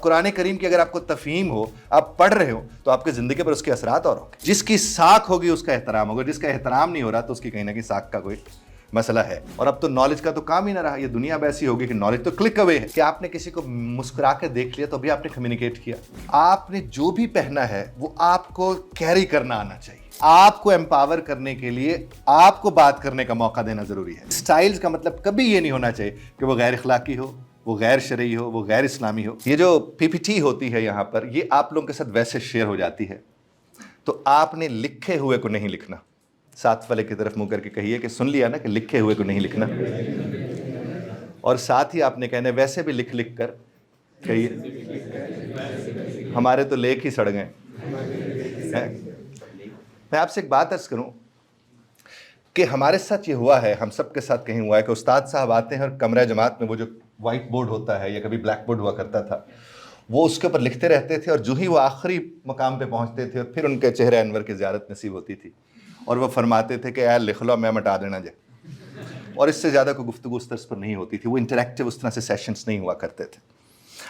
قرآن کریم کی اگر آپ کو تفہیم ہو، آپ پڑھ رہے ہو، تو آپ کی زندگی پر اس کے اثرات اور ہوں گے۔ جس کی ساکھ ہوگی اس کا احترام ہوگا، جس کا احترام نہیں ہو رہا تو اس کی کہیں نہ کہیں ساکھ کا کوئی مسئلہ ہے۔ اور اب تو نالج کا تو کام ہی نہ رہا، یہ دنیا اب ایسی ہوگی کہ نالج تو کلک اوے ہے، کہ آپ نے کسی کو مسکرا کے دیکھ لیا تو بھی آپ نے کمیونیکیٹ کیا۔ آپ نے جو بھی پہنا ہے وہ آپ کو کیری کرنا آنا چاہیے، آپ کو امپاور کرنے کے لیے آپ کو بات کرنے کا موقع دینا ضروری ہے۔ سٹائلز کا مطلب کبھی یہ نہیں ہونا چاہیے کہ وہ غیر اخلاقی ہو، وہ غیر شرعی ہو، وہ غیر اسلامی ہو۔ یہ جو پی پی ٹی ہوتی ہے یہاں پر، یہ آپ لوگوں کے ساتھ ویسے شیئر ہو جاتی ہے، تو آپ نے لکھے ہوئے کو نہیں لکھنا۔ ساتھ والے کی طرف منہ کر کے کہیے کہ سن لیا نا کہ لکھے ہوئے کو نہیں لکھنا، اور ساتھ ہی آپ نے کہنا ویسے بھی لکھ لکھ کر کہیے ہمارے تو لیک ہی سڑ گئے۔ میں آپ سے ایک بات عرض کروں کہ ہمارے ساتھ یہ ہوا ہے، ہم سب کے ساتھ کہیں ہوا ہے کہ استاد صاحب آتے ہیں اور کمرہ جماعت میں وہ جو وائٹ بورڈ ہوتا ہے یا کبھی بلیک بورڈ ہوا کرتا تھا، وہ اس کے اوپر لکھتے رہتے تھے، اور جو ہی وہ آخری مقام پہ پہنچتے تھے پھر ان کے چہرے انور کی زیارت نصیب ہوتی تھی، اور وہ فرماتے تھے کہ اے لکھ لو میں مٹا دینا جائے، اور اس سے زیادہ کوئی گفتگو اس طرز پر نہیں ہوتی تھی، وہ انٹریکٹیو اس طرح سے سیشنز نہیں ہوا کرتے تھے۔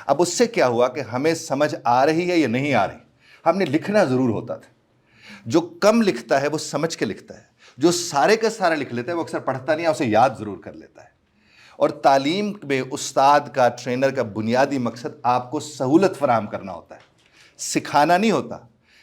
اب اس سے کیا ہوا کہ ہمیں سمجھ آ رہی ہے یا نہیں آ رہی، ہم نے لکھنا ضرور ہوتا تھا۔ جو کم لکھتا ہے وہ سمجھ کے لکھتا ہے، جو سارے کا سارا لکھ لیتا ہے وہ اکثر پڑھتا نہیں ہے، اسے یاد ضرور کر لیتا ہے۔ اور تعلیم میں استاد کا، ٹرینر کا بنیادی مقصد آپ کو سہولت فراہم کرنا ہوتا ہے، سکھانا نہیں ہوتا،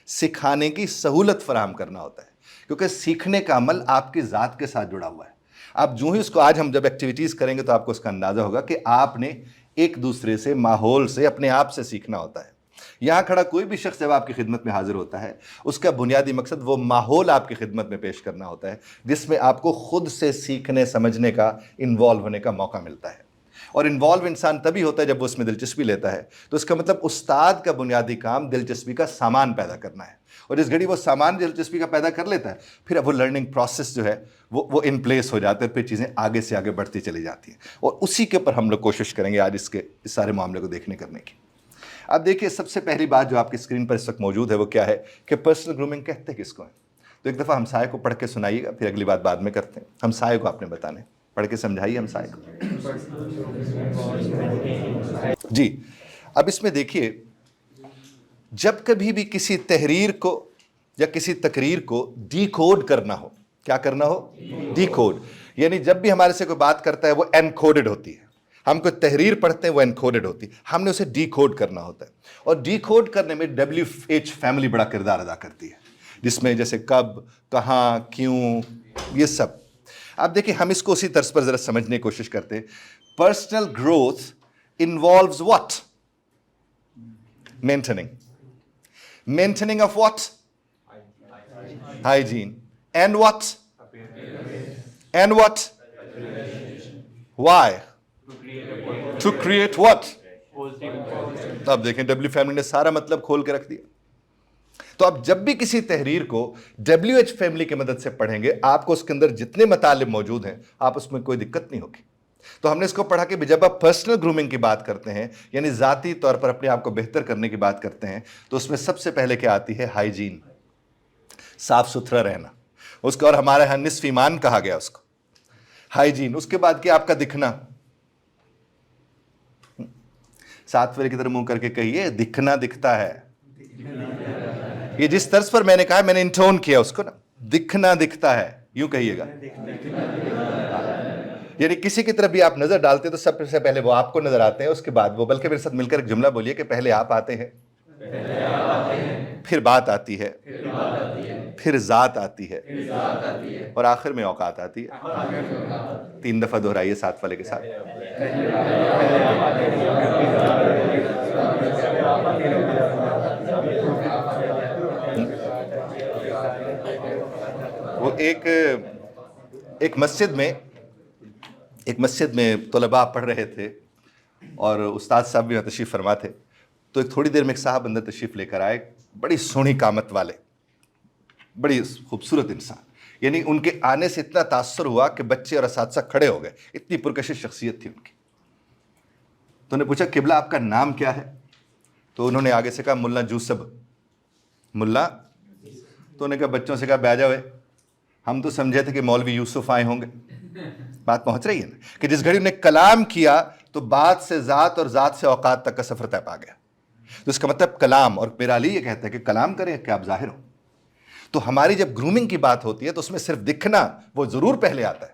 سکھانے کی سہولت فراہم کرنا ہوتا ہے، کیونکہ سیکھنے کا عمل آپ کی ذات کے ساتھ جڑا ہوا ہے۔ آپ جو ہی اس کو، آج ہم جب ایکٹیویٹیز کریں گے تو آپ کو اس کا اندازہ ہوگا کہ آپ نے ایک دوسرے سے، ماحول سے، اپنے آپ سے سیکھنا ہوتا ہے۔ یہاں کھڑا کوئی بھی شخص جب آپ کی خدمت میں حاضر ہوتا ہے، اس کا بنیادی مقصد وہ ماحول آپ کی خدمت میں پیش کرنا ہوتا ہے جس میں آپ کو خود سے سیکھنے سمجھنے کا، انوالو ہونے کا موقع ملتا ہے۔ اور انوالو انسان تبھی ہوتا ہے جب وہ اس میں دلچسپی لیتا ہے۔ تو اس کا مطلب استاد کا بنیادی کام دلچسپی کا سامان پیدا کرنا ہے، اور جس گھڑی وہ سامان دلچسپی کا پیدا کر لیتا ہے، پھر اب وہ لرننگ پروسیس جو ہے وہ ان پلیس ہو جاتا ہے، پھر چیزیں آگے سے آگے بڑھتی چلی جاتی ہیں، اور اسی کے اوپر ہم لوگ کوشش کریں گے آج اس سارے معاملے کو دیکھنے کرنے کی۔ اب دیکھیے، سب سے پہلی بات جو آپ کی اسکرین پر اس وقت موجود ہے وہ کیا ہے کہ پرسنل گرومنگ کہتے کس کو ہیں؟ تو ایک دفعہ ہمسائے کو پڑھ کے سنائیے گا، پھر اگلی بات بعد میں کرتے ہیں۔ ہمسائے کو آپ نے بتانا ہے، پڑھ کے سمجھائیے ہمسائے کو۔ جی، اب اس میں دیکھیے، جب کبھی بھی کسی تحریر کو یا کسی تقریر کو ڈی کوڈ کرنا ہو، کیا کرنا ہو؟ ڈی کوڈ، یعنی جب بھی ہمارے سے کوئی بات کرتا ہے وہ انکوڈڈ ہوتی ہے۔ ہم کوئی تحریر پڑھتے ہیں وہ انکوڈڈ ہوتی ہے، ہم نے اسے ڈی کوڈ کرنا ہوتا ہے، اور ڈی کوڈ کرنے میں WH فیملی بڑا کردار ادا کرتی ہے، جس میں جیسے کب، کہاں، کیوں، یہ سب۔ اب دیکھیں، ہم اس کو اسی طرز پر ذرا سمجھنے کی کوشش کرتے ہیں۔ Personal growth involves what? Maintaining of what? hygiene and what why to create what؟ اب دیکھیں W فیملی نے سارا مطلب کھول کے رکھ دیا۔ تو اب جب بھی کسی تحریر کو WH فیملی کی مدد سے پڑھیں گے، آپ کو اس کے اندر جتنے مطالب موجود ہیں آپ اس میں کوئی دقت نہیں ہوگی۔ تو ہم نے اس کو پڑھا کہ جب آپ پرسنل گرومنگ کی بات کرتے ہیں، یعنی ذاتی طور پر اپنے آپ کو بہتر کرنے کی بات کرتے ہیں، تو اس میں سب سے پہلے کیا آتی ہے؟ ہائیجین، صاف ستھرا رہنا، اس کا، اور ہمارے ہاں نصف ایمان کہا گیا اس کو، ہائیجین۔ اس کے بعد کیا؟ آپ کا دکھنا، ساتھ والے کی طرح منہ کر کے کہیے دکھنا دکھتا ہے۔ یہ جس طرز پر میں نے کہا، میں نے انٹون کیا اس کو نا، دکھنا دکھتا ہے، یوں کہیے گا۔ یعنی کسی کی طرف بھی آپ نظر ڈالتے تو سب سے پہلے وہ آپ کو نظر آتے ہیں، اس کے بعد وہ، بلکہ میرے ساتھ مل کر ایک جملہ بولیے کہ پہلے آپ آتے ہیں، پھر بات آتی ہے، پھر ذات آتی ہے، اور آخر میں اوقات آتی ہے۔ 3 دفعہ دہرائیے ساتھ والے کے ساتھ۔ وہ ایک مسجد میں طلباء پڑھ رہے تھے، اور استاد صاحب بھی تشریف فرما تھے، تو ایک تھوڑی دیر میں ایک صاحب اندر تشریف لے کر آئے، بڑی سونی قامت والے، بڑی خوبصورت انسان، یعنی ان کے آنے سے اتنا تاثر ہوا کہ بچے اور اساتذہ کھڑے ہو گئے، اتنی پرکشش شخصیت تھی ان کی۔ تو انہوں نے پوچھا قبلہ آپ کا نام کیا ہے؟ تو انہوں نے آگے سے کہا ملا یوسف۔ ملا؟ تو انہوں نے کہا بچوں سے کہا بیٹھ جاؤ، ہم تو سمجھے تھے کہ مولوی یوسف آئے ہوں گے۔ بات پہنچ رہی ہے نا، کہ جس گھڑی انہیں کلام کیا تو بات سے ذات اور ذات سے اوقات تک کا سفر طے پا گیا۔ تو اس کا مطلب کلام، اور میرا علی یہ کہتا ہے کہ کلام کریں کہ آپ ظاہر ہو. تو ہماری جب گرومنگ کی بات ہوتی ہے تو اس میں صرف دکھنا وہ ضرور پہلے آتا ہے،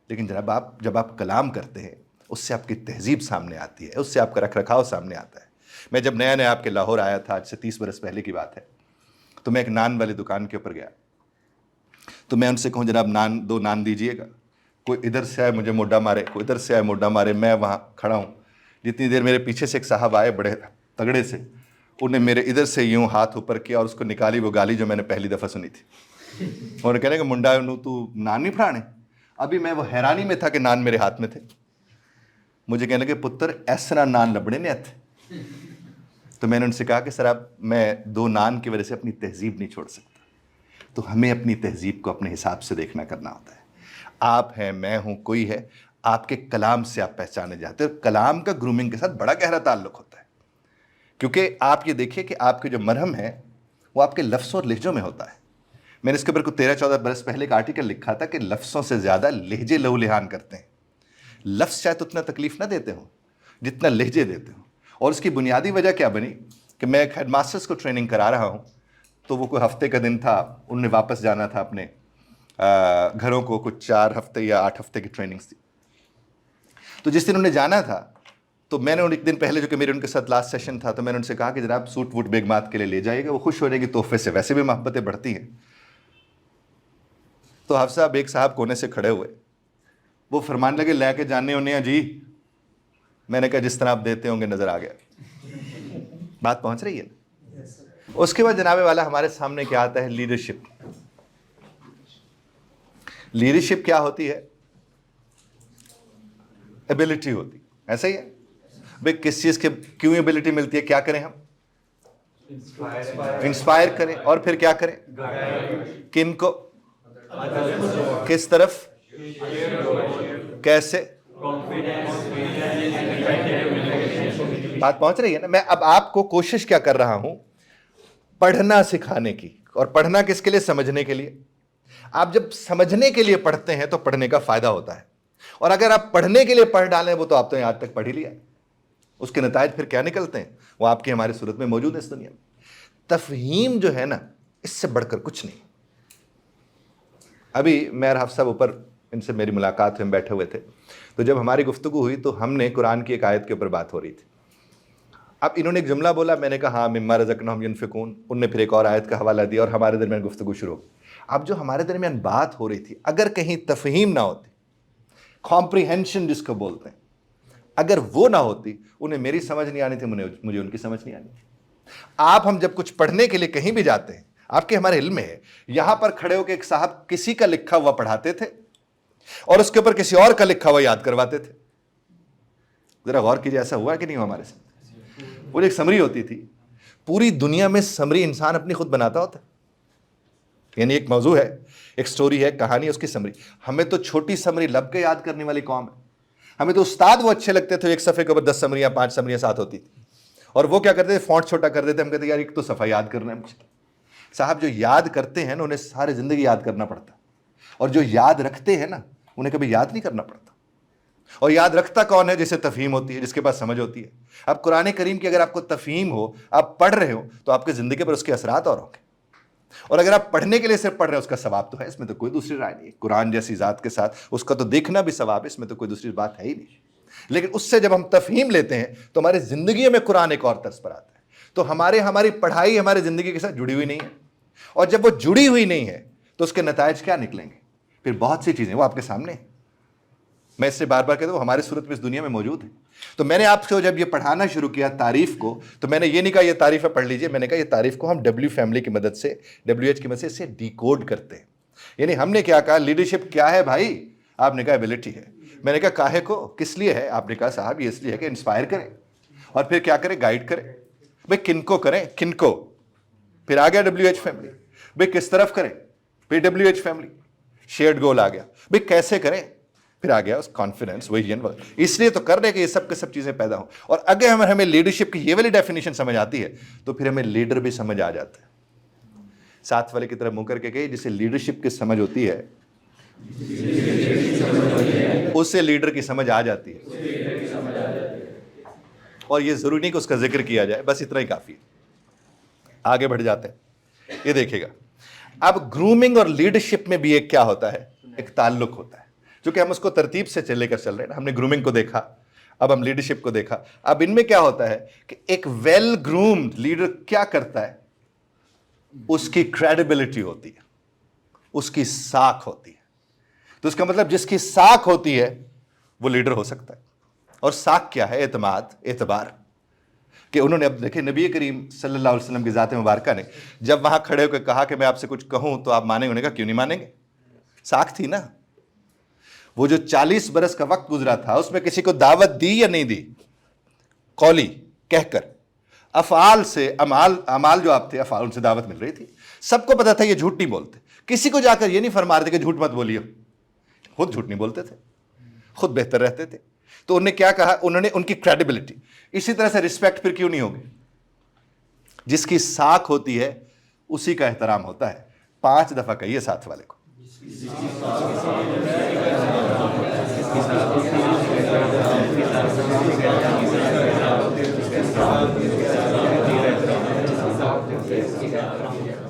لیکن جب آپ کلام کرتے ہیں اس سے آپ کی تہذیب سامنے آتی ہے، اس سے آپ کا رکھ رکھاؤ سامنے آتا ہے. میں جب نیا نیا آپ کے لاہور آیا تھا، آج سے 30 برس پہلے کی بات ہے، تو میں ایک نان والی دکان کے اوپر گیا، تو میں ان سے کہوں جناب دو نان دیجئے گا. کوئی ادھر سے آئے مجھے موڈا مارے، کوئی ادھر سے آئے موڈا مارے، میں وہاں کھڑا ہوں. جتنی دیر میرے پیچھے سے ایک صاحب آئے بڑے تگڑے سے، انہوں نے میرے ادھر سے یوں ہاتھ اوپر کیا اور اس کو نکالی وہ گالی جو میں نے پہلی دفعہ سنی تھی. اور کہنے کہ منڈا تو نان نہیں پھڑانے. ابھی میں وہ حیرانی میں تھا کہ نان میرے ہاتھ میں تھے. مجھے کہنے کہ پتر اس طرح نان لبڑے نے تھے. تو میں نے ان سے کہا کہ سر اب میں 2 نان کی وجہ سے اپنی تہذیب نہیں چھوڑ سکتا. تو ہمیں اپنی تہذیب کو اپنے حساب سے دیکھنا کرنا ہوتا ہے. آپ ہیں، میں ہوں، کوئی ہے، آپ کے کلام سے آپ پہچانے جاتے ہیں. اور کلام کا گرومنگ کے ساتھ بڑا گہرا تعلق ہوتا ہے، کیونکہ آپ یہ دیکھیے کہ آپ کے جو مرہم ہے وہ آپ کے لفظوں اور لہجوں میں ہوتا ہے. میں نے اس کے اوپر کوئی 13-14 برس پہلے ایک آرٹیکل لکھا تھا کہ لفظوں سے زیادہ لہجے لہو لہان کرتے ہیں. لفظ شاید اتنا تکلیف نہ دیتے ہوں جتنا لہجے دیتے ہوں. اور اس کی بنیادی وجہ کیا بنی کہ میں ایک ہیڈ ماسٹرز کو ٹریننگ کرا رہا ہوں، تو وہ کوئی ہفتے کا دن تھا، انہوں نے واپس جانا تھا اپنے گھروں کو، کچھ 4 ہفتے یا 8 ہفتے کی ٹریننگز تھی. تو جس دن انہیں جانا تھا تو میں نے ایک دن پہلے جو کہ میرے ان کے ساتھ لاسٹ سیشن تھا، تو میں نے ان سے کہا کہ جناب سوٹ ووٹ بیگمات کے لیے لے جائیے گا، وہ خوش ہو جائے گی، تحفے سے ویسے بھی محبتیں بڑھتی ہیں. تو حافظ صاحب ایک صاحب کونے سے کھڑے ہوئے، وہ فرمان لگے لے کے جانے ہونے ہیں جی. میں نے کہا جس طرح آپ دیتے ہوں گے نظر آ گیا. بات پہنچ رہی ہے نا. اس کے بعد جناب والا ہمارے سامنے کیا آتا ہے؟ لیڈرشپ. لیڈرشپ کیا ہوتی ہے؟ ایبلٹی ہوتی. ایسا ہی ہے بھئی کس چیز کے کیوں ایبلٹی ملتی ہے؟ کیا کریں ہم؟ انسپائر کریں. اور پھر کیا کریں؟ کن کو؟ کس طرف؟ کیسے؟ بات پہنچ رہی ہے نا. میں اب آپ کو کوشش کیا کر رہا ہوں؟ پڑھنا سکھانے کی. اور پڑھنا کس کے لیے؟ سمجھنے کے لیے. آپ جب سمجھنے کے لیے پڑھتے ہیں تو پڑھنے کا فائدہ ہوتا ہے. اور اگر آپ پڑھنے کے لیے پڑھ ڈالیں وہ تو آپ تو آج تک پڑھ ہی لیا. اس کے نتائج پھر کیا نکلتے ہیں وہ آپ کی ہماری صورت میں موجود ہے اس دنیا میں. تفہیم جو ہے نا اس سے بڑھ کر کچھ نہیں. ابھی میں اور حافظ صاحب اوپر ان سے میری ملاقات ہوئی، ہم بیٹھے ہوئے تھے، تو جب ہماری گفتگو ہوئی تو ہم نے قرآن کی ایک آیت کے اوپر بات ہو رہی تھی. اب انہوں نے ایک جملہ بولا، میں نے کہا ہاں مما رزقناہم ینفقون. ان نے پھر ایک اور آیت کا حوالہ دیا اور ہمارے درمیان گفتگو شروع ہو. اب جو ہمارے درمیان بات ہو رہی تھی اگر کہیں تفہیم نہ ہوتی، کمپریہنشن جس کو بولتے ہیں، اگر وہ نہ ہوتی، انہیں میری سمجھ نہیں آنی تھی، مجھے ان کی سمجھ نہیں آنی تھی. آپ ہم جب کچھ پڑھنے کے لیے کہیں بھی جاتے ہیں، آپ کے ہمارے علم میں ہے، یہاں پر کھڑے ہو کے ایک صاحب کسی کا لکھا ہوا پڑھاتے تھے اور اس کے اوپر کسی اور کا لکھا ہوا یاد کرواتے تھے. ذرا غور کیجیے ایسا ہوا کہ نہیں ہوا ہمارے ساتھ؟ وہ ایک سمری ہوتی تھی. پوری دنیا میں سمری انسان اپنی خود بناتا ہوتا ہے. یعنی ایک موضوع ہے، ایک سٹوری ہے، کہانی، اس کی سمری. ہمیں تو چھوٹی سمری لب کے یاد کرنے والی قوم ہے. ہمیں تو استاد وہ اچھے لگتے تھے، ایک صفحے کے اوپر 10 سمریاں 5 سمریاں ساتھ ہوتی تھی، اور وہ کیا کرتے تھے؟ فونٹ چھوٹا کر دیتے. ہم کہتے ہیں یار ایک تو صفحہ یاد کرنا ہے مجھے. صاحب جو یاد کرتے ہیں نا انہیں سارے زندگی یاد کرنا پڑتا، اور جو یاد رکھتے ہیں نا انہیں کبھی یاد نہیں کرنا پڑتا. اور یاد رکھتا کون ہے؟ جسے تفہیم ہوتی ہے، جس کے پاس سمجھ ہوتی ہے. اب قرآن کریم کی اگر آپ کو تفہیم ہو، آپ پڑھ رہے ہو، تو آپ کی زندگی پر اس کے اثرات اور ہوں گے. اور اگر آپ پڑھنے کے لیے صرف پڑھ رہے ہیں، اس کا ثواب تو ہے، اس میں تو کوئی دوسری رائے نہیں ہے. قرآن جیسی ذات کے ساتھ اس کا تو دیکھنا بھی ثواب ہے، اس میں تو کوئی دوسری بات ہے ہی نہیں. لیکن اس سے جب ہم تفہیم لیتے ہیں تو ہماری زندگی میں قرآن ایک اور طرز پر آتا ہے. تو ہماری پڑھائی ہماری زندگی کے ساتھ جڑی ہوئی نہیں ہے. اور جب وہ جڑی ہوئی نہیں ہے تو اس کے نتائج کیا نکلیں گے؟ پھر بہت سی چیزیں وہ آپ کے سامنے ہیں. میں اس سے بار بار کہتا ہوں ہماری صورت میں اس دنیا میں موجود ہے. تو میں نے آپ کو جب یہ پڑھانا شروع کیا تعریف کو، تو میں نے یہ نہیں کہا یہ تعریف ہے پڑھ لیجئے. میں نے کہا یہ تعریف کو ہم ڈبلیو فیملی کی مدد سے، WH کی مدد سے اسے ڈیکوڈ کرتے ہیں. یعنی ہم نے کیا کہا؟ لیڈرشپ کیا ہے بھائی؟ آپ نے کہا ایبلٹی ہے. میں نے کہا کاہے کو، کس لیے ہے؟ آپ نے کہا صاحب یہ اس لیے ہے کہ انسپائر کرے. اور پھر کیا کرے؟ گائیڈ کرے. بھئی کن کو کریں؟ کن کو؟ پھر آ گیا WH فیملی. بھئی کس طرف کریں؟ پھر WH فیملی. شیئرڈ گول آ گیا. بھئی کیسے کریں؟ پھر آ گیا اس کانفیڈنس، ویژن وغیرہ. اس لیے تو کر رہے کہ یہ سب کے سب چیزیں پیدا ہوں. اور اگر ہمیں لیڈرشپ کی یہ والی ڈیفینیشن سمجھ آتی ہے تو پھر ہمیں لیڈر بھی سمجھ آ جاتا ہے. ساتھ والے کی طرف منہ کر کے کہیے جسے لیڈرشپ کی سمجھ ہوتی ہے اسے لیڈر کی سمجھ آ جاتی ہے. اور یہ ضروری نہیں کہ اس کا ذکر کیا جائے، بس اتنا ہی کافی ہے. آگے بڑھ جاتے ہیں. یہ دیکھیے گا اب گرومنگ اور لیڈرشپ میں بھی ایک کیا ہوتا ہے، ایک تعلق ہوتا ہے. چونکہ ہم اس کو ترتیب سے لے کر چل رہے ہیں نا، ہم نے گرومنگ کو دیکھا، اب ہم لیڈرشپ کو دیکھا. اب ان میں کیا ہوتا ہے کہ ایک ویل گرومڈ لیڈر کیا کرتا ہے، اس کی کریڈیبلٹی ہوتی ہے، اس کی ساکھ ہوتی ہے. تو اس کا مطلب جس کی ساکھ ہوتی ہے وہ لیڈر ہو سکتا ہے. اور ساکھ کیا ہے؟ اعتماد، اعتبار. کہ انہوں نے اب دیکھیں نبی کریم صلی اللہ علیہ وسلم کی ذات مبارکہ نے جب وہاں کھڑے ہو کے کہا کہ میں آپ سے کچھ کہوں تو آپ مانیں گے؟ انہوں نے کہا کیوں نہیں مانیں گے؟ ساکھ تھی نا. وہ جو 40 برس کا وقت گزرا تھا اس میں کسی کو دعوت دی یا نہیں دی؟ قولی کہہ کر، افعال سے، اعمال جو آپ تھے افعال، ان سے دعوت مل رہی تھی. سب کو پتا تھا یہ جھوٹ نہیں بولتے. کسی کو جا کر یہ نہیں فرما رہے تھے کہ جھوٹ مت بولیے. خود جھوٹ نہیں بولتے تھے، خود بہتر رہتے تھے. تو انہوں نے کیا کہا؟ انہوں نے ان کی کریڈیبلٹی. اسی طرح سے رسپیکٹ پھر کیوں نہیں ہوگی؟ جس کی ساکھ ہوتی ہے اسی کا احترام ہوتا ہے. 5 دفعہ کہیے ساتھ والے کو.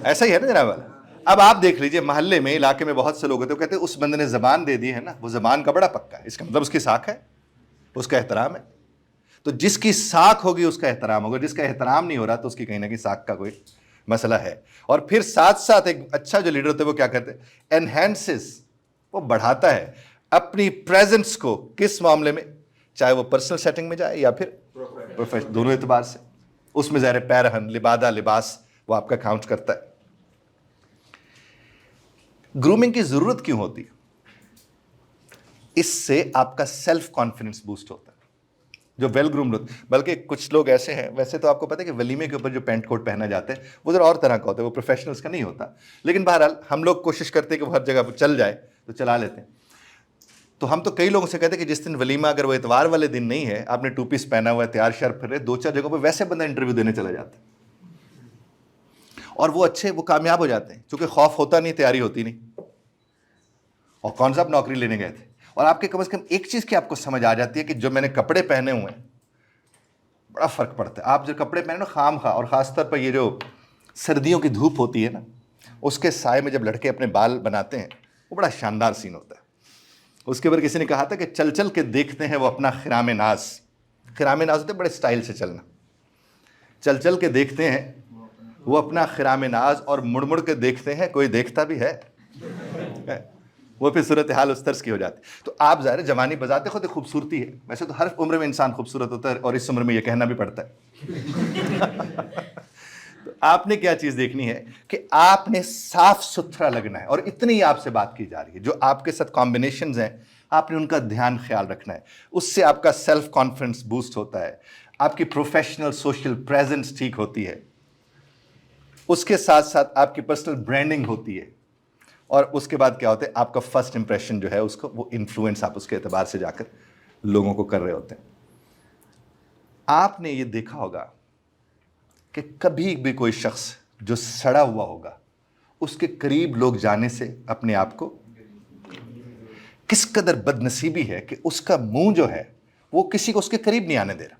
ایسا ہی ہے نا جناب والا. اب آپ دیکھ لیجئے محلے میں، علاقے میں بہت سے لوگ ہوتے ہیں، کہتے ہیں اس بندے نے زبان دے دی ہے نا، وہ زبان کا بڑا پکا ہے. اس کا مطلب اس کی ساکھ ہے، اس کا احترام ہے. تو جس کی ساکھ ہوگی اس کا احترام ہوگا. جس کا احترام نہیں ہو رہا تو اس کی کہیں نہ کہیں ساکھ کا کوئی مسئلہ ہے. اور پھر ساتھ ساتھ ایک اچھا جو لیڈر ہوتا ہے وہ کیا کرتے ہیں؟ انہینسز، وہ بڑھاتا ہے اپنی پریزنس کو. کس معاملے میں؟ چاہے وہ پرسنل سیٹنگ میں جائے یا پھر پروفیشنل، دونوں اعتبار سے. اس میں ظاہر پیرہن، لبادہ، لباس وہ آپ کا کاؤنٹ کرتا ہے. گرومنگ کی ضرورت کیوں ہوتی ہے؟ اس سے آپ کا سیلف کانفیڈنس بوسٹ ہوتا ہے. جو ویل گرومڈ ہوتا ہے، بلکہ کچھ لوگ ایسے ہیں، ویسے تو آپ کو پتہ ہے کہ ولیمے کے اوپر جو پینٹ کوٹ پہنا جاتا ہے وہ ذرا اور طرح کا ہوتا ہے، وہ پروفیشنلز کا نہیں ہوتا. لیکن بہرحال ہم لوگ کوشش کرتے ہیں کہ وہ ہر جگہ پہ چل جائے تو چلا لیتے ہیں. تو ہم تو کئی لوگوں سے کہتے ہیں کہ جس دن ولیمہ اگر وہ اتوار والے دن نہیں ہے، آپ نے 2 پیس پہنا ہوا ہے، تیار شیار پھر رہے، 2-4 جگہوں پہ ویسے بندہ انٹرویو دینے چلا جاتا ہے اور وہ اچھے، وہ کامیاب ہو جاتے ہیں. چونکہ خوف ہوتا نہیں، تیاری ہوتی نہیں. اور کون سا آپ نوکری لینے گئے تھے؟ اور آپ کے کم از کم ایک چیز کی آپ کو سمجھ آ جاتی ہے کہ جو میں نے کپڑے پہنے ہوئے ہیں بڑا فرق پڑتا ہے. آپ جو کپڑے پہنے نا خام خواہ، اور خاص طور پر یہ جو سردیوں کی دھوپ ہوتی ہے نا، اس کے سائے میں جب لڑکے اپنے بال بناتے ہیں وہ بڑا شاندار سین ہوتا ہے. اس کے اوپر کسی نے کہا تھا کہ چل چل کے دیکھتے ہیں وہ اپنا خرام ناز. خرام ناز ہوتے بڑے سٹائل سے چلنا. چل چل کے دیکھتے ہیں وہ اپنا خرام ناز، اور مڑ مڑ کے دیکھتے ہیں کوئی دیکھتا بھی ہے. وہ پھر صورتحال اس طرز کی ہو جاتی. تو آپ ظاہر جوانی بذات خود خوبصورتی ہے، ویسے تو ہر عمر میں انسان خوبصورت ہوتا ہے، اور اس عمر میں یہ کہنا بھی پڑتا ہے. تو آپ نے کیا چیز دیکھنی ہے کہ آپ نے صاف ستھرا لگنا ہے. اور اتنی آپ سے بات کی جا رہی ہے، جو آپ کے ساتھ کمبینیشنز ہیں آپ نے ان کا دھیان خیال رکھنا ہے. اس سے آپ کا سیلف کانفیڈنس بوسٹ ہوتا ہے، آپ کی پروفیشنل سوشل پریزنس ٹھیک ہوتی ہے. اس کے ساتھ ساتھ آپ کی پرسنل برانڈنگ ہوتی ہے. اور اس کے بعد کیا ہوتا ہے؟ آپ کا فرسٹ امپریشن جو ہے اس کو، وہ انفلوئنس آپ اس کے اعتبار سے جا کر لوگوں کو کر رہے ہوتے ہیں. آپ نے یہ دیکھا ہوگا کہ کبھی بھی کوئی شخص جو سڑا ہوا ہوگا اس کے قریب لوگ جانے سے اپنے آپ کو، کس قدر بد نصیبی ہے کہ اس کا منہ جو ہے وہ کسی کو اس کے قریب نہیں آنے دے رہا.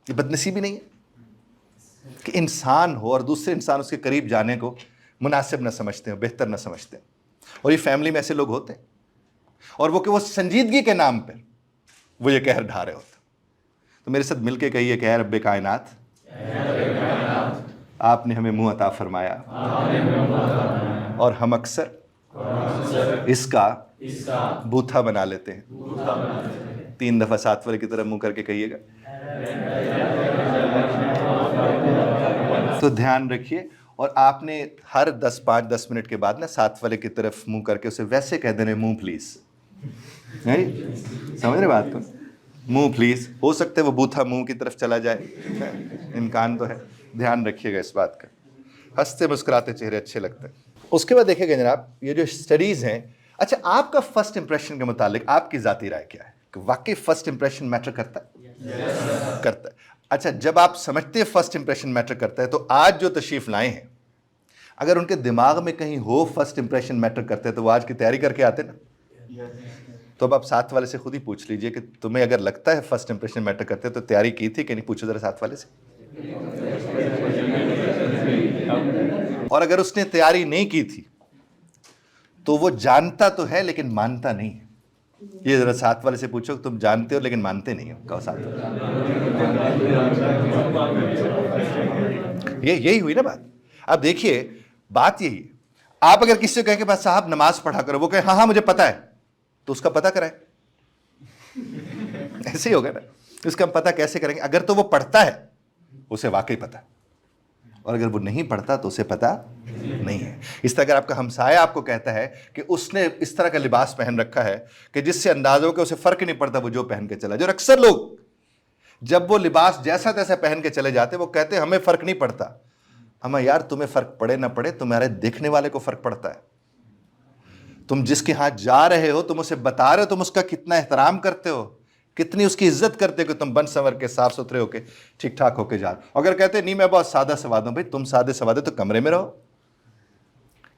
یہ بد نصیبی نہیں ہے کہ انسان ہو اور دوسرے انسان اس کے قریب جانے کو مناسب نہ سمجھتے ہیں، بہتر نہ سمجھتے ہیں. اور یہ فیملی میں ایسے لوگ ہوتے ہیں، اور وہ سنجیدگی کے نام پر وہ یہ قہر ڈھا رہے ہوتے ہیں. تو میرے ساتھ مل کے کہیے کہ اے رب کائنات، آپ نے ہمیں منہ عطا فرمایا، اور ہم اکثر اس کا بوتھا بنا لیتے ہیں. 3 دفعہ ساتھ والے کی طرف منہ کر کے کہیے گا. تو دھیان رکھیے. اور آپ نے ہر 5-10 منٹ کے بعد نا ساتھ والے کی طرف منہ کر کے اسے ویسے کہہ دینے، منہ پلیز. سمجھ رہے بات کو؟ منہ پلیز. ہو سکتا ہے وہ بوتھا منہ کی طرف چلا جائے، امکان تو ہے. دھیان رکھیے گا اس بات کا. ہنستے مسکراتے چہرے اچھے لگتے ہیں. اس کے بعد دیکھیں گے جناب، یہ جو اسٹڈیز ہیں، اچھا آپ کا فرسٹ امپریشن کے متعلق آپ کی ذاتی رائے کیا ہے کہ واقعی فرسٹ امپریشن میٹر کرتا ہے؟ کرتا ہے. اچھا جب آپ سمجھتے ہیں فرسٹ امپریشن میٹر کرتا ہے، تو آج جو تشریف لائے ہیں اگر ان کے دماغ میں کہیں ہو فرسٹ امپریشن میٹر کرتے ہیں تو وہ آج کی تیاری کر کے آتے نا. تو اب آپ ساتھ والے سے خود ہی پوچھ لیجئے کہ تمہیں اگر لگتا ہے فرسٹ امپریشن میٹر کرتے تو تیاری کی تھی کہ نہیں, پوچھو ذرا ساتھ والے سے. اور اگر اس نے تیاری نہیں کی تھی تو وہ جانتا تو ہے لیکن مانتا نہیں. یہ ذرا ساتھ والے سے پوچھو تم جانتے ہو لیکن مانتے نہیں ہو. کہو ساتھ یہی ہوئی نا بات. اب دیکھیے بات یہی ہے, آپ اگر کسی سے کہیں کہ بس صاحب نماز پڑھا کرو, وہ کہے ہاں ہاں مجھے پتا ہے, تو اس کا پتہ کرائے. ایسے ہی ہوگا نا, اس کا ہم پتہ کیسے کریں گے؟ اگر تو وہ پڑھتا ہے اسے واقعی پتہ, اور اگر وہ نہیں پڑھتا تو اسے پتہ نہیں ہے. اس طرح اگر آپ کا ہمسایہ آپ کو کہتا ہے کہ اس نے اس طرح کا لباس پہن رکھا ہے کہ جس سے انداز ہو کہ اسے فرق نہیں پڑتا وہ جو پہن کے چلا, جو اکثر لوگ جب وہ لباس جیسا تیسا پہن کے چلے جاتے وہ کہتے ہیں ہمیں فرق نہیں پڑتا. ہمیں یار تمہیں فرق پڑے نہ پڑے, تمہارے دیکھنے والے کو فرق پڑتا ہے. تم جس کے ہاتھ جا رہے ہو تم اسے بتا رہے ہو, تم اس کا کتنا احترام کرتے ہو, کتنی اس کی عزت کرتے ہو کہ تم بن سنور کے صاف ستھرے ہو کے ٹھیک ٹھاک ہو کے جا رہے ہو. اگر کہتے نہیں میں بہت سادہ سواد ہوں, بھائی تم سادے سوادے تو کمرے میں رہو,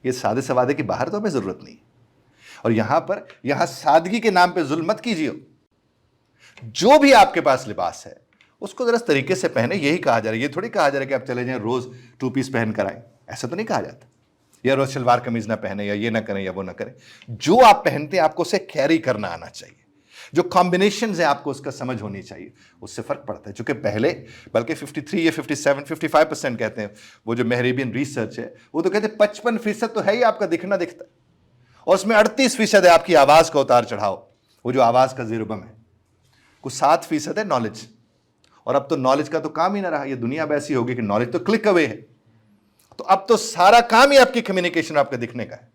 یہ سادے سوادے کی باہر تو ہمیں ضرورت نہیں. اور یہاں سادگی کے نام پہ ظلم مت کیجیے. جو بھی آپ کے پاس لباس ہے اس کو ذرا طریقے سے پہنے, یہی کہا جا رہا ہے. یہ تھوڑی کہا جا رہا ہے کہ آپ چلے جائیں روز 2 پیس پہن کر آئیں, ایسا تو نہیں کہا جاتا. یا روز شلوار قمیض نہ پہنے, یا یہ نہ کریں یا وہ نہ کریں. جو آپ پہنتے ہیں آپ کو اسے کیری کرنا آنا چاہیے. جو کمبینیشنز ہیں آپ کو اس کا سمجھ ہونی چاہیے, اس سے فرق پڑتا ہے. چونکہ پہلے بلکہ 53 یا 57 55% کہتے ہیں, وہ جو مہریبین ریسرچ ہے وہ تو کہتے ہیں 55% تو ہے ہی آپ کا دکھنا دکھتا ہے, اور اس میں 38% ہے آپ کی آواز کا اتار چڑھاؤ, وہ جو آواز کا زیر و بم ہے. کچھ 7% ہے نالج, اور اب تو نالج کا تو کام ہی نہ رہا. یہ دنیا اب ایسی ہوگی کہ نالج تو کلک اوے ہے, تو اب تو سارا کام ہی آپ کی کمیونیکیشن آپ کا دکھنے کا ہے.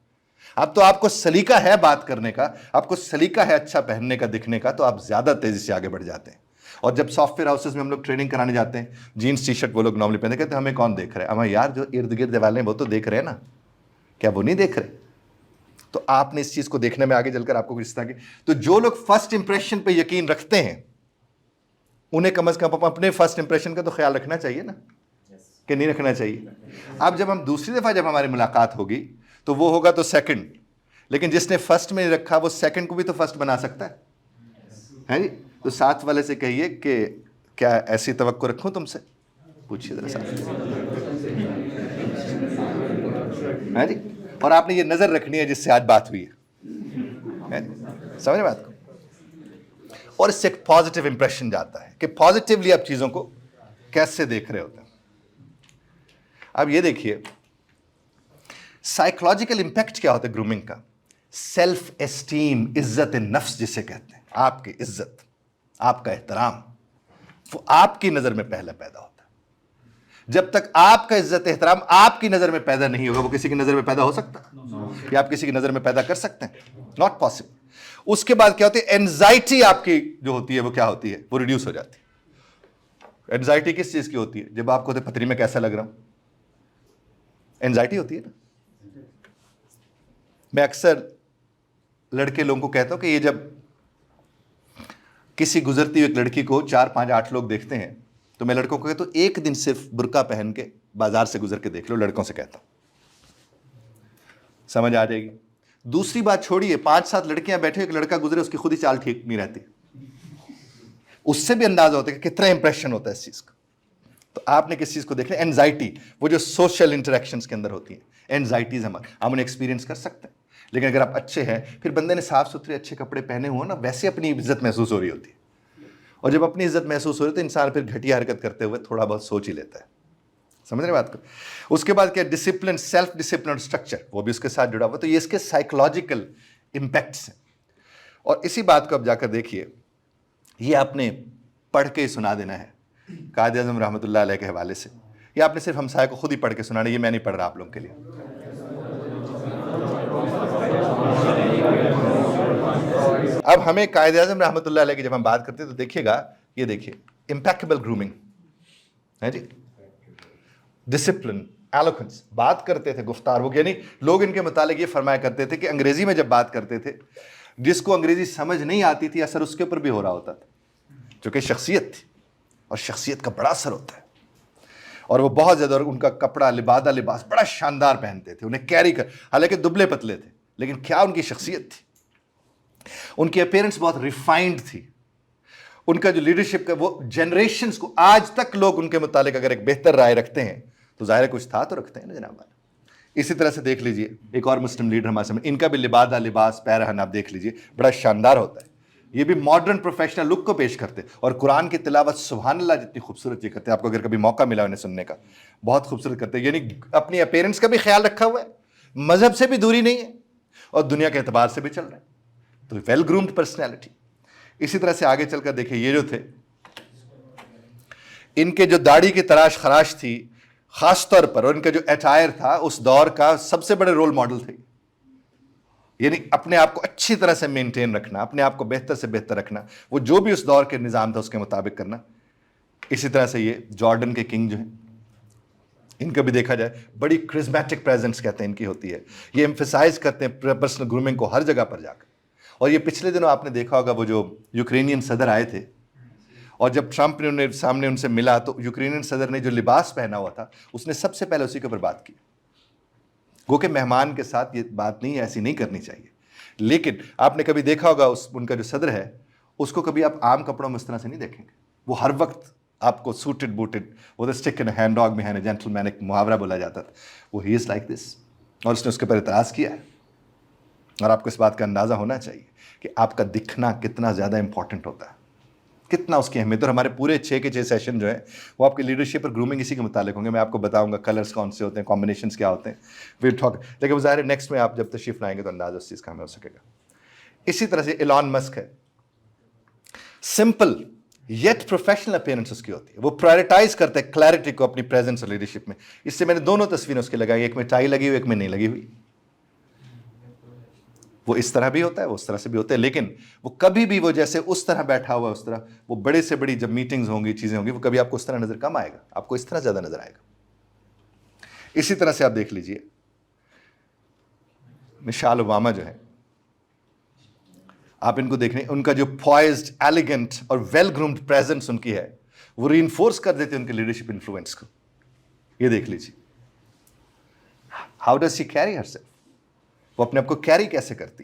اب تو آپ کو سلیقہ ہے بات کرنے کا, آپ کو سلیقہ ہے اچھا پہننے کا, دکھنے کا, تو آپ زیادہ تیزی سے آگے بڑھ جاتے ہیں. اور جب سافٹ ویئر ہاؤسز میں ہم لوگ ٹریننگ کرانے جاتے ہیں, جینس ٹی شرٹ وہ لوگ نارملی پہنتے, کہتے ہیں ہمیں کون دیکھ رہا ہے؟ ہمیں یار جو ارد گرد والے ہیں وہ تو دیکھ رہے ہیں نا, کیا وہ نہیں دیکھ رہے؟ تو آپ نے اس چیز کو دیکھنے میں آگے چل کر آپ کو کس طرح کی. تو جو لوگ فرسٹ امپریشن پہ یقین رکھتے ہیں انہیں کم از کم اپنے فرسٹ امپریشن کا تو خیال رکھنا چاہیے نا, کہ نہیں رکھنا چاہیے. اب جب ہم دوسری دفعہ جب ہماری ملاقات ہوگی تو وہ ہوگا تو سیکنڈ, لیکن جس نے فرسٹ میں رکھا وہ سیکنڈ کو بھی تو فرسٹ بنا سکتا ہے جی. تو ساتھ والے سے کہیے کہ کیا ایسی توقع رکھوں تم سے, پوچھیے ذرا ساتھ جی. اور آپ نے یہ نظر رکھنی ہے جس سے آج بات ہوئی ہے, سمجھے بات کو. اور اس سے ایک پازیٹیو امپریشن جاتا ہے کہ پازیٹیولی آپ چیزوں کو کیسے دیکھ رہے ہوتے ہیں. اب یہ دیکھیے سائیکولوجیکل امپیکٹ کیا ہوتا ہے گرومنگ کا. سیلف اسٹیم, عزت نفس جسے کہتے ہیں, آپ کی عزت, آپ کا احترام, وہ آپ کی نظر میں پہلے پیدا ہوتا ہے. جب تک آپ کا عزت احترام آپ کی نظر میں پیدا نہیں ہوگا, وہ کسی کی نظر میں پیدا ہو سکتا ہے یا آپ کسی کی نظر میں پیدا کر سکتے ہیں؟ Not possible. اس کے بعد کیا ہوتی ہے, اینزائٹی آپ کی جو ہوتی ہے وہ کیا ہوتی ہے, وہ ریڈیوس ہو جاتی ہے. اینزائٹی کس چیز کی ہوتی ہے؟ جب آپ کو پتری میں کیسا لگ رہا ہوں, اینزائٹی ہوتی ہے نا. میں اکثر لڑکے لوگوں کو کہتا ہوں کہ یہ جب کسی گزرتی ہوئی ایک لڑکی کو 4 5 8 لوگ دیکھتے ہیں تو میں لڑکوں کو کہتا ہوں ایک دن صرف برقع پہن کے بازار سے گزر کے دیکھ لو. لڑکوں سے کہتا ہوں, سمجھ آ جائے گی. دوسری بات چھوڑیے, 5 7 لڑکیاں بیٹھے, ایک لڑکا گزرے اس کی خود ہی چال ٹھیک نہیں رہتی, اس سے بھی اندازہ ہوتا ہے کہ کتنا امپریشن ہوتا ہے اس چیز کا. تو آپ نے کس چیز کو دیکھ لیا؟ اینزائٹی, وہ جو سوشل انٹریکشنز کے اندر ہوتی ہیں اینزائٹیز ہم انہیں ایکسپیرینس کر سکتے ہیں. لیکن اگر آپ اچھے ہیں, پھر بندے نے صاف ستھرے اچھے کپڑے پہنے ہوں نا, ویسے اپنی عزت محسوس ہو رہی ہوتی ہے. اور جب اپنی عزت محسوس ہو رہی ہے تو انسان پھر گھٹیا حرکت کرتے ہوئے تھوڑا بہت سوچ ہی لیتا ہے. سمجھ رہے بات کو؟ اس کے بعد کیا ڈسپلن, سیلف ڈسپلن اور اسٹرکچر, وہ بھی اس کے ساتھ جڑا ہوا. تو یہ اس کے سائیکولوجیکل امپیکٹس ہیں. اور اسی بات کو اب جا کر دیکھیے, یہ آپ نے پڑھ کے سنا دینا ہے قائد اعظم رحمۃ اللہ علیہ کے حوالے سے. یہ آپ نے صرف ہمسائے کو خود ہی پڑھ کے سنانا, یہ میں نہیں پڑھ رہا آپ لوگوں کے لیے. اب ہمیں قائد اعظم رحمۃ اللہ علیہ کی جب ہم بات کرتے ہیں تو دیکھیے گا, یہ دیکھیے امپیکیبل گرومنگ ہے جی, ڈسپلن, ایلوکوینس, بات کرتے تھے گفتار, وہ یعنی لوگ ان کے متعلق یہ فرمایا کرتے تھے کہ انگریزی میں جب بات کرتے تھے جس کو انگریزی سمجھ نہیں آتی تھی اثر اس کے اوپر بھی ہو رہا ہوتا تھا, چونکہ شخصیت تھی اور شخصیت کا بڑا اثر ہوتا ہے. اور وہ بہت زیادہ, اور ان کا کپڑا لباس بڑا شاندار پہنتے تھے, انہیں کیری کر, حالانکہ دبلے پتلے تھے لیکن کیا ان کی شخصیت تھی. ان کی اپیرنس بہت ریفائنڈ تھی. ان کا جو لیڈرشپ کا وہ جنریشنز کو آج تک لوگ ان کے متعلق اگر ایک بہتر رائے رکھتے ہیں تو ظاہر ہے کچھ تھا تو رکھتے ہیں نا جناب. اسی طرح سے دیکھ لیجئے ایک اور مسلم لیڈر ہمارے سامنے, ان کا بھی لباس پیرہن آپ دیکھ لیجئے بڑا شاندار ہوتا ہے. یہ بھی ماڈرن پروفیشنل لک کو پیش کرتے اور قرآن کی تلاوت سبحان اللہ جتنی خوبصورت یہ کرتے ہیں. آپ کو اگر کبھی موقع ملا انہیں سننے کا, بہت خوبصورت کرتے ہیں. یعنی اپنی اپیرنس کا بھی خیال رکھا ہوا ہے, مذہب سے بھی دوری نہیں ہے اور دنیا کے اعتبار سے بھی چل رہے ہیں. تو ویل گرومڈ پرسنالٹی. اسی طرح سے آگے چل کر دیکھیں, یہ جو تھے ان کے جو داڑھی کی تراش خراش تھی خاص طور پر, اور ان کا جو اٹائر تھا اس دور کا سب سے بڑے رول ماڈل تھے. یعنی اپنے آپ کو اچھی طرح سے مینٹین رکھنا, اپنے آپ کو بہتر سے بہتر رکھنا, وہ جو بھی اس دور کے نظام تھا اس کے مطابق کرنا. اسی طرح سے یہ جارڈن کے کنگ جو ہیں, ان کا بھی دیکھا جائے بڑی کرزمیٹک پریزنس کہتے ہیں ان کی ہوتی ہے. یہ ایمفیسائز کرتے ہیں پرسنل گرومنگ کو ہر جگہ پر جا کر. اور یہ پچھلے دنوں آپ نے دیکھا ہوگا وہ جو یوکرینین صدر آئے تھے, اور جب ٹرمپ نے انہیں سامنے ان سے ملا تو یوکرینین صدر نے جو لباس پہنا ہوا تھا اس نے سب سے پہلے اسی کے اوپر بات کی. گو کہ مہمان کے ساتھ یہ بات نہیں ہے, ایسی نہیں کرنی چاہیے. لیکن آپ نے کبھی دیکھا ہوگا ان کا جو صدر ہے اس کو کبھی آپ عام کپڑوں میں اس طرح سے نہیں دیکھیں گے. وہ ہر وقت آپ کو سوٹڈ بوٹڈ, وہ the stick in hand dog behind a gentleman مین, ایک محاورہ بولا جاتا تھا, وہ ہی از لائک دس. اور اس نے اس کے اوپر اعتراض کیا ہے. اور آپ کو اس بات کا اندازہ ہونا چاہیے کہ آپ کا دکھنا کتنا زیادہ امپورٹنٹ ہوتا ہے, کتنا اس کی اہمیت. اور ہمارے پورے 6 کے 6 سیشن جو ہیں وہ آپ کی لیڈرشپ اور گرومنگ اسی کے متعلق ہوں گے. میں آپ کو بتاؤں گا کلرز کون سے ہوتے ہیں, کمبینیشنز کیا ہوتے ہیں, ویل ٹاک. لیکن ظاہر ہے نیکسٹ میں آپ جب تشریف لائیں گے تو اندازہ اس چیز کا ہمیں ہو سکے گا. اسی طرح سے ایلان مسک ہے, سمپل یٹ پروفیشنل اپیرنس اس کی ہوتی ہے. وہ پرائرٹائز کرتے ہیں کلیئرٹی کو اپنی پریزنس اور لیڈرشپ میں. اس سے میں نے دونوں تصویریں اس کی لگائی, ایک میں ٹائی لگی ہوئی, ایک میں نہیں لگی ہوئی. وہ اس طرح بھی ہوتا ہے, وہ اس طرح سے بھی ہوتا ہے, لیکن وہ کبھی بھی وہ جیسے اس طرح بیٹھا ہوا ہے اس طرح, وہ بڑے سے بڑی جب میٹنگز ہوں گی, چیزیں ہوں گی, وہ کبھی آپ کو اس طرح نظر کم آئے گا, آپ کو اس طرح زیادہ نظر آئے گا. اسی طرح سے آپ دیکھ لیجئے مشال اوباما جو ہے, آپ ان کو دیکھ رہے ہیں, ان کا جو پوائزڈ, ایلیگنٹ اور ویل گرومڈ پریزنس ان کی ہے وہ ری انفورس کر دیتے ہیں ان کے لیڈرشپ انفلوئنس کو. یہ دیکھ لیجیے, how does she carry herself, وہ اپنے آپ کو کیری کیسے کرتی,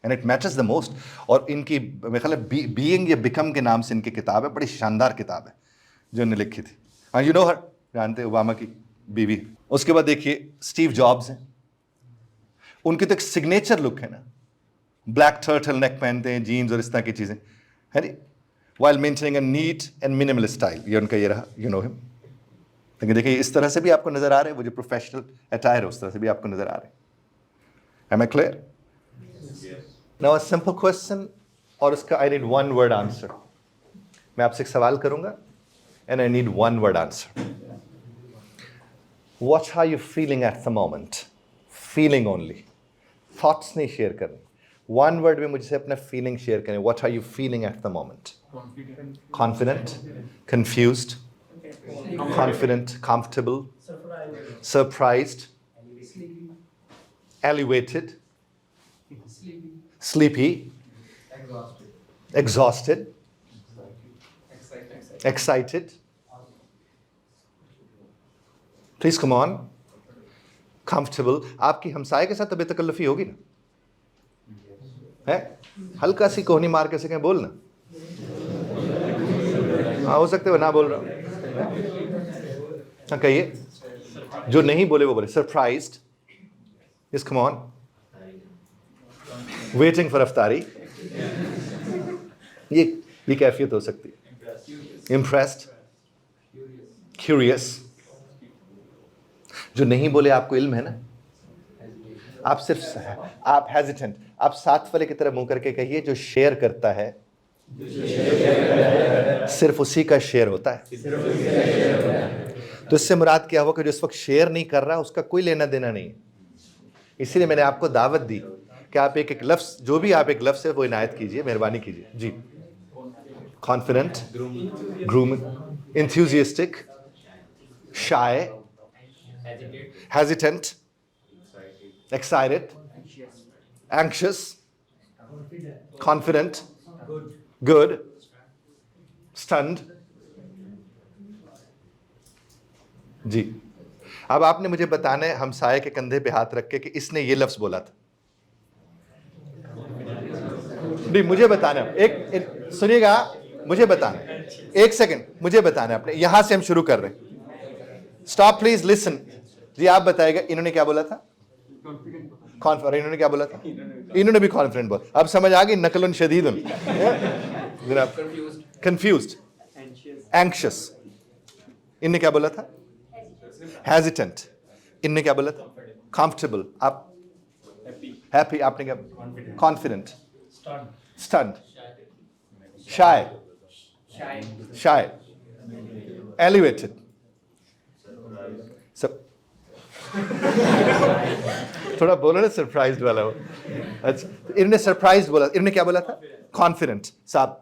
and it matters the most. اور ان کی میرے خیال ہے بینگ یا بیکم کے نام سے ان کی کتاب ہے, بڑی شاندار کتاب ہے جو انہوں نے لکھی تھی. ہاں یو نو ہر, جانتے اوباما کی بیوی. اس کے بعد دیکھیے اسٹیو جابز ہیں, ان کی تو ایک سگنیچر لک ہے نا, بلیک ٹرٹل نیک پہنتے ہیں, جینز اور اس طرح کی چیزیں, ہے نا, while maintaining a neat and minimal style. یہ ان کا یہ رہا, یو نو ہم. لیکن دیکھیے اس طرح سے بھی آپ کو نظر آ رہے ہیں, وہ جو پروفیشنل اٹائر ہے اس طرح سے بھی آپ کو نظر آ رہے ہیں. Am I clear? Now a simple question, اور اس کا I need one word answer. میں آپ سے ایک سوال کروں گا and I need one word answer. What are you feeling at the moment? Feeling only. Thoughts نہیں share کرنی. One word میں مجھ سے اپنا feeling share کریں. What are you feeling at the moment? Confident. Confused. Confident. Comfortable. Surprised. Elevated. Sleepy. Exhausted. Excited. Please come on. Comfortable. آپ کی ہمسائے کے ساتھ طبیعت تکلفی ہوگی نا, ہے ہلکا سی کوہنی مار کے سکیں بولنا, ہاں ہو سکتے ہو نہ بول رہا ہوں, ہاں کہیے, جو نہیں بولے وہ بولے. Surprised. Yes, come on. Waiting for افطاری, یہ کیفیت ہو سکتی ہے. Impressed. Curious. جو نہیں بولے آپ کو علم ہے نا, آپ صرف آپ hesitant, آپ ساتھ والے کی طرح منہ کر کے کہیے جو شیئر کرتا ہے صرف اسی کا شیئر ہوتا ہے. تو اس سے مراد کیا ہوا کہ جو اس وقت شیئر نہیں کر رہا اس کا کوئی لینا دینا نہیں. اسی لیے میں نے آپ کو دعوت دی کہ آپ ایک لفظ, جو بھی آپ ایک لفظ ہے وہ عنایت کیجیے, مہربانی کیجیے. جی. Confident, grooming, enthusiastic, shy, hesitant, excited, anxious, confident, good, stunned. جی. اب آپ نے مجھے بتانا ہے ہمسائے کے کندھے پہ ہاتھ رکھ کے کہ اس نے یہ لفظ بولا تھا. نہیں مجھے بتانا ایک سنیے گا, مجھے بتانا ایک سیکنڈ, مجھے بتانا اپنے یہاں سے ہم شروع کر رہے ہیں. Stop please listen. جی آپ بتائے گا انہوں نے کیا بولا تھا؟ کانفیڈنٹ. انہوں نے کیا بولا تھا؟ انہوں نے بھی کانفیڈنٹ بولا. اب سمجھ آ گئی نقل شدید جناب. Confused, anxious. ان نے کیا بولا تھا؟ ہیزیٹنٹ. ان نے کیا بولا تھا؟ کمفرٹیبل. آپ ہیپی. آپ نے کیا؟ Confident. Stunned. Shy. Shy. Elevated. سب تھوڑا بولو نا سرپرائزڈ والا ہو. اچھا انہوں نے سرپرائزڈ بولا. انہوں نے کیا بولا تھا؟ کانفیڈنٹ. صاحب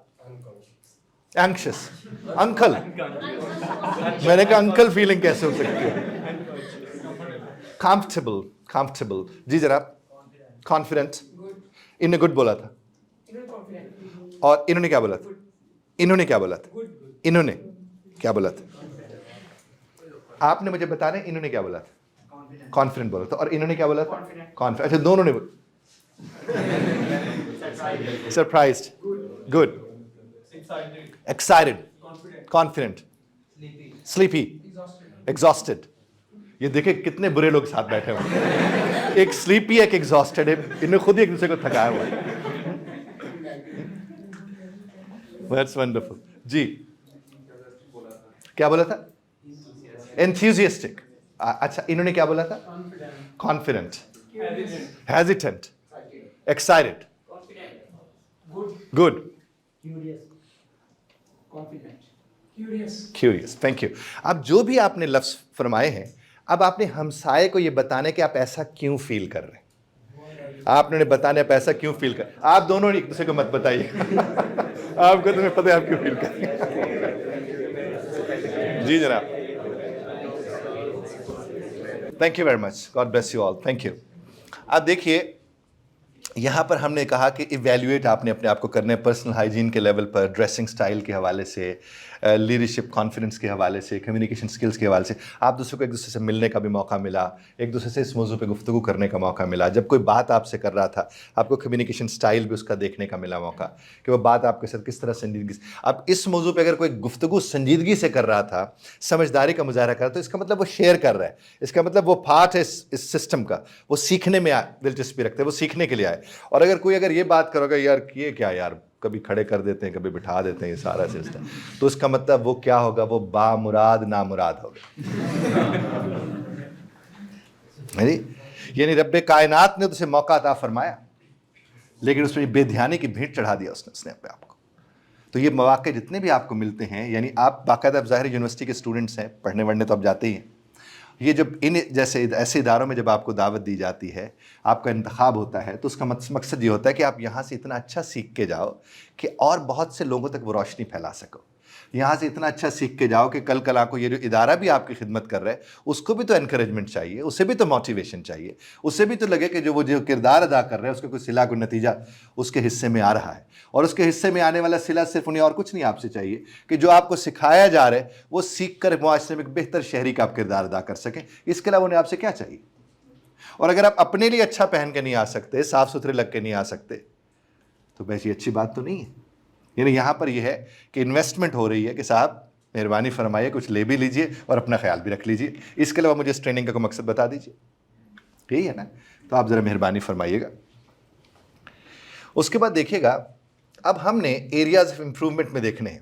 اینکشس. انکل. میں نے کہا انکل فیلنگ کیسے ہو سکتی ہے؟ کمفرٹیبل. کمفرٹیبل. جی جناب. کانفیڈنٹ. انہوں نے گڈ بولا تھا. اور انہوں نے کیا بولا تھا؟ انہوں نے کیا بولا تھا؟ انہوں نے کیا بولا تھا؟ آپ نے مجھے بتانا انہوں نے کیا بولا تھا؟ کانفیڈنٹ بولا تھا. اور انہوں نے کیا بولا تھا؟ کانفیڈنٹ. اچھا دونوں نے surprised, good, excited, confident, sleepy, exhausted. یہ دیکھیں کتنے برے لوگ ساتھ بیٹھے ہوئے, ایک سلیپی ایک ایگزاسٹڈ ہے. انہوں نے خود ہی ایک دوسرے کو تھکایا ہوا ہے. That's wonderful. جی کیا بولا تھا؟ enthusiastic. اچھا انہوں نے کیا بولا تھا؟ confident, hesitant, excited, good, curious. Thank you. اب جو بھی آپ نے لفظ فرمائے ہیں, اب آپ نے ہمسائے کو یہ بتانا کہ آپ ایسا کیوں فیل کر رہے ہیں. آپ نے بتانا آپ ایسا کیوں فیل کر. آپ دونوں ایک دوسرے کو مت بتائیے. آپ کو تمہیں پتہ ہے آپ کیوں فیل کر رہے ہیں. جی جناب. Thank you very much. God bless you all. Thank you. اب دیکھیے یہاں پر ہم نے کہا کہ ایویلیویٹ آپ نے اپنے آپ کو کرنا ہے پرسنل ہائیجین کے لیول پر, ڈریسنگ سٹائل کے حوالے سے, لیڈرشپ کانفیڈنس کے حوالے سے, کمیونیکیشن سکلز کے حوالے سے. آپ دوسروں کو ایک دوسرے سے ملنے کا بھی موقع ملا, ایک دوسرے سے اس موضوع پہ گفتگو کرنے کا موقع ملا. جب کوئی بات آپ سے کر رہا تھا آپ کو کمیونیکیشن سٹائل بھی اس کا دیکھنے کا ملا موقع کہ وہ بات آپ کے ساتھ کس طرح سنجیدگی سے. اب اس موضوع پہ اگر کوئی گفتگو سنجیدگی سے کر رہا تھا, سمجھداری کا مظاہرہ کر رہا تو اس کا مطلب وہ شیئر کر رہا ہے. اس کا مطلب وہ پارٹ ہے اس سسٹم کا, وہ سیکھنے میں دلچسپی رکھتے ہیں, وہ سیکھنے کے لیے آئے. اور اگر یہ بات کرو گے یار یہ کیا یار, کبھی کھڑے کر دیتے ہیں کبھی بٹھا دیتے ہیں, یہ سارا سسٹم, تو اس کا مطلب وہ کیا ہوگا؟ وہ بامراد نامراد ہوگا. یعنی رب کائنات نے اسے موقع عطا فرمایا لیکن اس میں بے دھیانی کی بھیٹ چڑھا دیا اس نے اپنے آپ کو. تو یہ مواقع جتنے بھی آپ کو ملتے ہیں, یعنی آپ باقاعدہ ظاہر یونیورسٹی کے اسٹوڈنٹس ہیں, پڑھنے وڑھنے تو آپ جاتے ہی ہیں. یہ جب ان جیسے ایسے اداروں میں جب آپ کو دعوت دی جاتی ہے, آپ کا انتخاب ہوتا ہے, تو اس کا مقصد یہ ہوتا ہے کہ آپ یہاں سے اتنا اچھا سیکھ کے جاؤ کہ اور بہت سے لوگوں تک وہ روشنی پھیلا سکو. یہاں سے اتنا اچھا سیکھ کے جاؤ کہ کل آپ کو یہ جو ادارہ بھی آپ کی خدمت کر رہا ہے اس کو بھی تو انکریجمنٹ چاہیے, اسے بھی تو موٹیویشن چاہیے, اسے بھی تو لگے کہ وہ جو کردار ادا کر رہے ہیں اس کا کوئی صلہ کوئی نتیجہ اس کے حصے میں آ رہا ہے. اور اس کے حصے میں آنے والا صلہ صرف انہیں اور کچھ نہیں آپ سے چاہیے کہ جو آپ کو سکھایا جا رہا ہے وہ سیکھ کر معاشرے میں ایک بہتر شہری کا آپ کردار ادا کر سکیں. اس کے علاوہ انہیں آپ سے کیا چاہیے؟ اور اگر آپ اپنے لیے اچھا پہن کے نہیں آ سکتے, صاف ستھرے لگ کے نہیں آ سکتے, تو ویسی اچھی بات تو نہیں ہے. یعنی یہاں پر یہ ہے کہ انویسٹمنٹ ہو رہی ہے کہ صاحب مہربانی فرمائیے کچھ لے بھی لیجئے اور اپنا خیال بھی رکھ لیجئے. اس کے علاوہ مجھے اس ٹریننگ کا کوئی مقصد بتا دیجئے. یہی ہے نا؟ تو آپ ذرا مہربانی فرمائیے گا. اس کے بعد دیکھیے گا, اب ہم نے ایریاز آف امپروومنٹ میں دیکھنے ہیں.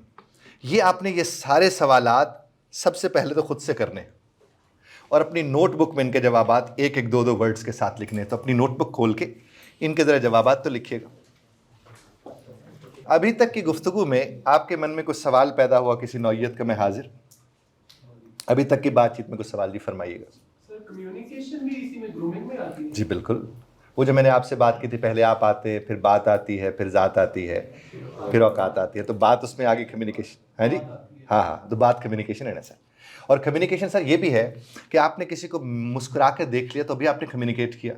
یہ آپ نے یہ سارے سوالات سب سے پہلے تو خود سے کرنے ہیں اور اپنی نوٹ بک میں ان کے جوابات ایک ایک دو ورڈز کے ساتھ لکھنے ہیں. تو اپنی نوٹ بک کھول کے ان کے ذرا جوابات تو لکھیے گا. ابھی تک کی گفتگو میں آپ کے من میں کوئی سوال پیدا ہوا کسی نوعیت کا؟ میں حاضر. ابھی تک کی بات چیت میں کوئی سوال نہیں فرمائیے گا. سر کمیونیکیشن بھی اسی میں گرومنگ میں آتی ہے؟ جی بالکل. وہ جو میں نے آپ سے بات کی تھی, پہلے آپ آتے ہیں, پھر بات آتی ہے, پھر ذات آتی ہے, پھر اوقات آتی ہے, تو بات اس میں آگے کمیونیکیشن ہے. جی ہاں, تو بات کمیونیکیشن ہے نا سر. اور کمیونیکیشن سر یہ بھی ہے کہ آپ نے کسی کو مسکرا کے دیکھ لیا تو بھی آپ نے کمیونیکیٹ کیا,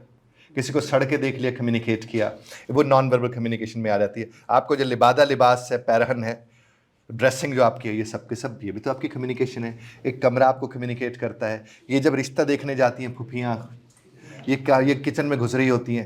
کسی کو سڑ کے دیکھ لیا کمیونیکیٹ کیا. وہ نان وربل کمیونیکیشن میں آ جاتی ہے. آپ کو جو لباس ہے, پیرہن ہے, ڈریسنگ جو آپ کی ہے, یہ سب کے سب یہ بھی تو آپ کی کمیونیکیشن ہے. ایک کمرہ آپ کو کمیونیکیٹ کرتا ہے. یہ جب رشتہ دیکھنے جاتی ہیں پھوپھیاں, یہ کچن میں گھس رہی ہوتی ہیں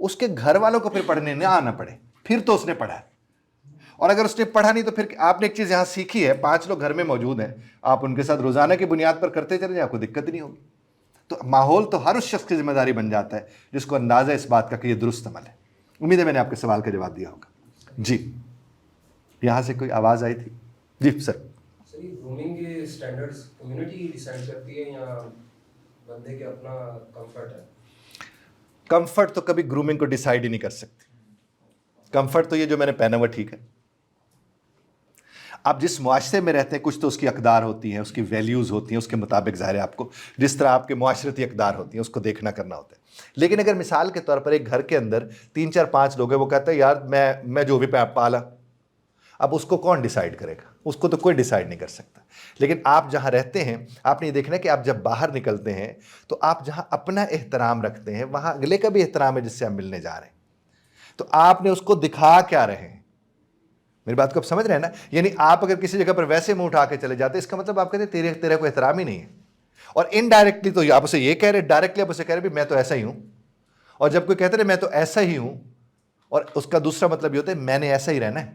اس کے گھر والوں کو پھر پڑھنے نہ آنا پڑے، پھر تو اس نے پڑھا ہے. اور اگر اس نے پڑھا نہیں تو پھر آپ نے ایک چیز یہاں سیکھی ہے، 5 لوگ گھر میں موجود ہیں، آپ ان کے ساتھ روزانہ کی بنیاد پر کرتے چلے جائیں، آپ کو دقت نہیں ہوگی. تو ماحول تو ہر اس شخص کی ذمہ داری بن جاتا ہے جس کو اندازہ اس بات کا کہ یہ درست عمل ہے. امید ہے میں نے آپ کے سوال کا جواب دیا ہوگا. جی یہاں سے کوئی آواز آئی تھی. جی سر. سر یہ گرومنگ کے سٹینڈرڈز کمیونٹی ڈیسائیڈ کرتی ہے یا بندے کے اپنا کمفرٹ ہے؟ کمفرٹ تو کبھی گرومنگ کو ڈیسائیڈ ہی نہیں کر سکتے. کمفرٹ تو یہ جو میں نے پہنا ہوا ٹھیک ہے. آپ جس معاشرے میں رہتے ہیں کچھ تو اس کی اقدار ہوتی ہیں، اس کی ویلیوز ہوتی ہیں، اس کے مطابق ظاہر ہے آپ کو جس طرح آپ کے معاشرتی اقدار ہوتی ہیں اس کو دیکھنا کرنا ہوتا ہے. لیکن اگر مثال کے طور پر ایک گھر کے اندر 3 4 5 لوگ ہیں، وہ کہتے ہیں یار میں جو بھی پالا، اب اس کو کون ڈیسائیڈ کرے گا؟ اس کو تو کوئی ڈیسائیڈ نہیں کر سکتا. لیکن آپ جہاں رہتے ہیں آپ نے یہ دیکھنا کہ آپ جب باہر نکلتے ہیں تو آپ جہاں اپنا احترام رکھتے ہیں وہاں اگلے کا بھی احترام ہے جس سے آپ ملنے جا رہے ہیں. تو آپ نے اس کو دکھا کیا رہے ہیں؟ میری بات کو آپ سمجھ رہے ہیں نا؟ یعنی آپ اگر کسی جگہ پر ویسے منہ اٹھا کے چلے جاتے اس کا مطلب آپ کہتے ہیں تیرے کو احترام ہی نہیں ہے. اور انڈائریکٹلی تو آپ اسے یہ کہہ رہے، ڈائریکٹلی آپ اسے کہہ رہے بھی میں تو ایسا ہی ہوں. اور جب کوئی کہتے رہے میں تو ایسا ہی ہوں اور اس کا دوسرا مطلب یہ ہوتا ہے میں نے ایسا ہی رہنا ہے،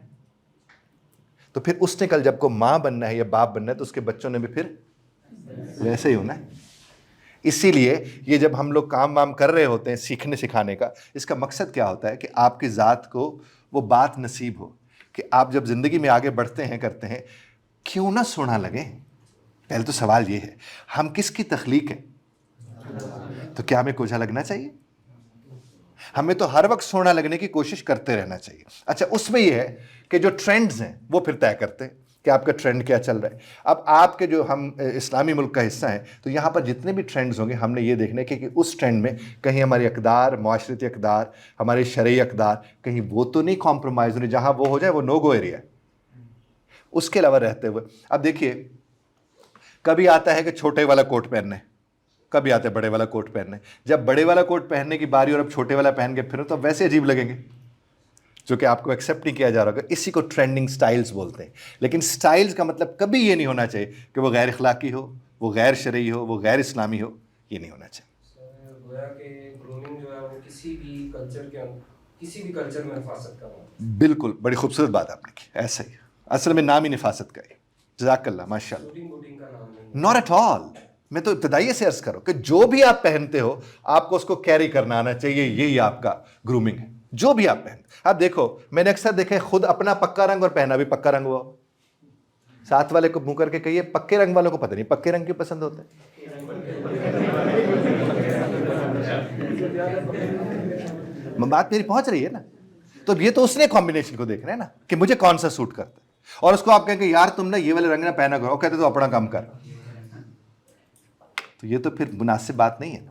تو پھر اس نے کل جب کو ماں بننا ہے یا باپ بننا ہے تو اس کے بچوں نے بھی پھر ویسے ہی ہونا ہے. اسی لیے یہ جب ہم لوگ کام وام کر رہے ہوتے ہیں سیکھنے سکھانے کا، اس کا مقصد کیا ہوتا ہے کہ آپ کی ذات کو وہ بات نصیب ہو کہ آپ جب زندگی میں آگے بڑھتے ہیں کرتے ہیں کیوں نہ سونا لگے. پہلے تو سوال یہ ہے ہم کس کی تخلیق ہیں؟ تو کیا ہمیں کوجھا لگنا چاہیے؟ ہمیں تو ہر وقت سونا لگنے کی کوشش کرتے رہنا چاہیے. اچھا اس میں یہ ہے کہ جو ٹرینڈز ہیں وہ پھر طے کرتے ہیں کہ آپ کا ٹرینڈ کیا چل رہا ہے. اب آپ کے جو ہم اسلامی ملک کا حصہ ہیں تو یہاں پر جتنے بھی ٹرینڈز ہوں گے ہم نے یہ دیکھنا ہے کہ اس ٹرینڈ میں کہیں ہماری اقدار، معاشرتی اقدار، ہمارے شرعی اقدار کہیں وہ تو نہیں کمپرومائز ہونے، جہاں وہ ہو جائے وہ نو گو ایریا ہے. اس کے علاوہ رہتے ہوئے اب دیکھیے کبھی آتا ہے کہ چھوٹے والا کوٹ پہننے، کبھی آتا ہے بڑے والا کوٹ پہننے. جب بڑے والا کوٹ پہننے کی باری اور اب چھوٹے والا پہن کے پھر تو ویسے عجیب لگیں گے جو کہ آپ کو ایکسیپٹ نہیں کیا جا رہا ہوگا. اسی کو ٹرینڈنگ سٹائلز بولتے ہیں. لیکن سٹائلز کا مطلب کبھی یہ نہیں ہونا چاہیے کہ وہ غیر اخلاقی ہو، وہ غیر شرعی ہو، وہ غیر اسلامی ہو. یہ نہیں ہونا چاہیے. گویا کہ گرومنگ جو ہے وہ کسی بھی کلچر میں نفاست کا ہو. بالکل بڑی خوبصورت بات آپ نے کی. ایسا ہی اصل میں نام ہی نفاست کا ہے. جزاک اللہ، ماشاء اللہ. شوٹنگ ووٹنگ کا نام نہیں. Not at all. میں تو ابتدائی سے عرض کرو کہ جو بھی آپ پہنتے ہو آپ کو اس کو کیری کرنا آنا چاہیے. یہی آپ کا گرومنگ ہے. جو بھی آپ پہنتے آپ دیکھو میں نے اکثر دیکھا ہے خود اپنا پکا رنگ اور پہنا بھی پکا رنگ ہوا، ساتھ والے کو منہ کر کے کہیے پکے رنگ والوں کو پتہ نہیں پکے رنگ کیوں پسند ہوتے ہیں. بات میری پہنچ رہی ہے نا؟ تو یہ تو اس نے کمبینیشن کو دیکھ رہے ہیں نا کہ مجھے کون سا سوٹ کرتا ہے. اور اس کو آپ کہیں کہ یار تم نے یہ والے رنگ نہ پہنا کرو، کہتے تو اپنا کام کر. تو یہ تو پھر مناسب بات نہیں ہے.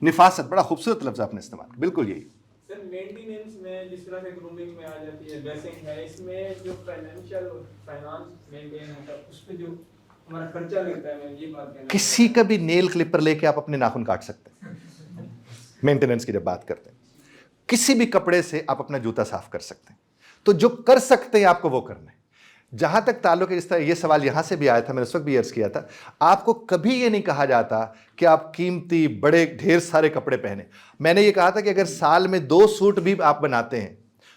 نفاست بڑا خوبصورت لفظ آپ نے استعمال کیا. بالکل یہی. سر مینٹیننس میں جس طرح سے گرومنگ میں آ جاتی ہے ڈریسنگ ہے، اس میں جو فائنانس مینٹین ہوتا ہے اس پہ جو ہمارا خرچہ لیتا ہے، میں یہ بات کہنا کسی کا بھی نیل کلپر لے کے آپ اپنے ناخن کاٹ سکتے ہیں. مینٹیننس کی جب بات کرتے ہیں کسی بھی کپڑے سے آپ اپنا جوتا صاف کر سکتے ہیں. تو جو کر سکتے ہیں آپ کو وہ کرنا ہے. جہاں تک تعلق ہے، اس طرح یہ سوال یہاں سے بھی آیا تھا، میں نے اس وقت بھی عرض کیا تھا، آپ کو کبھی یہ نہیں کہا جاتا کہ آپ قیمتی بڑے ڈھیر سارے کپڑے پہنیں. میں نے یہ کہا تھا کہ اگر سال میں 2 سوٹ بھی آپ بناتے ہیں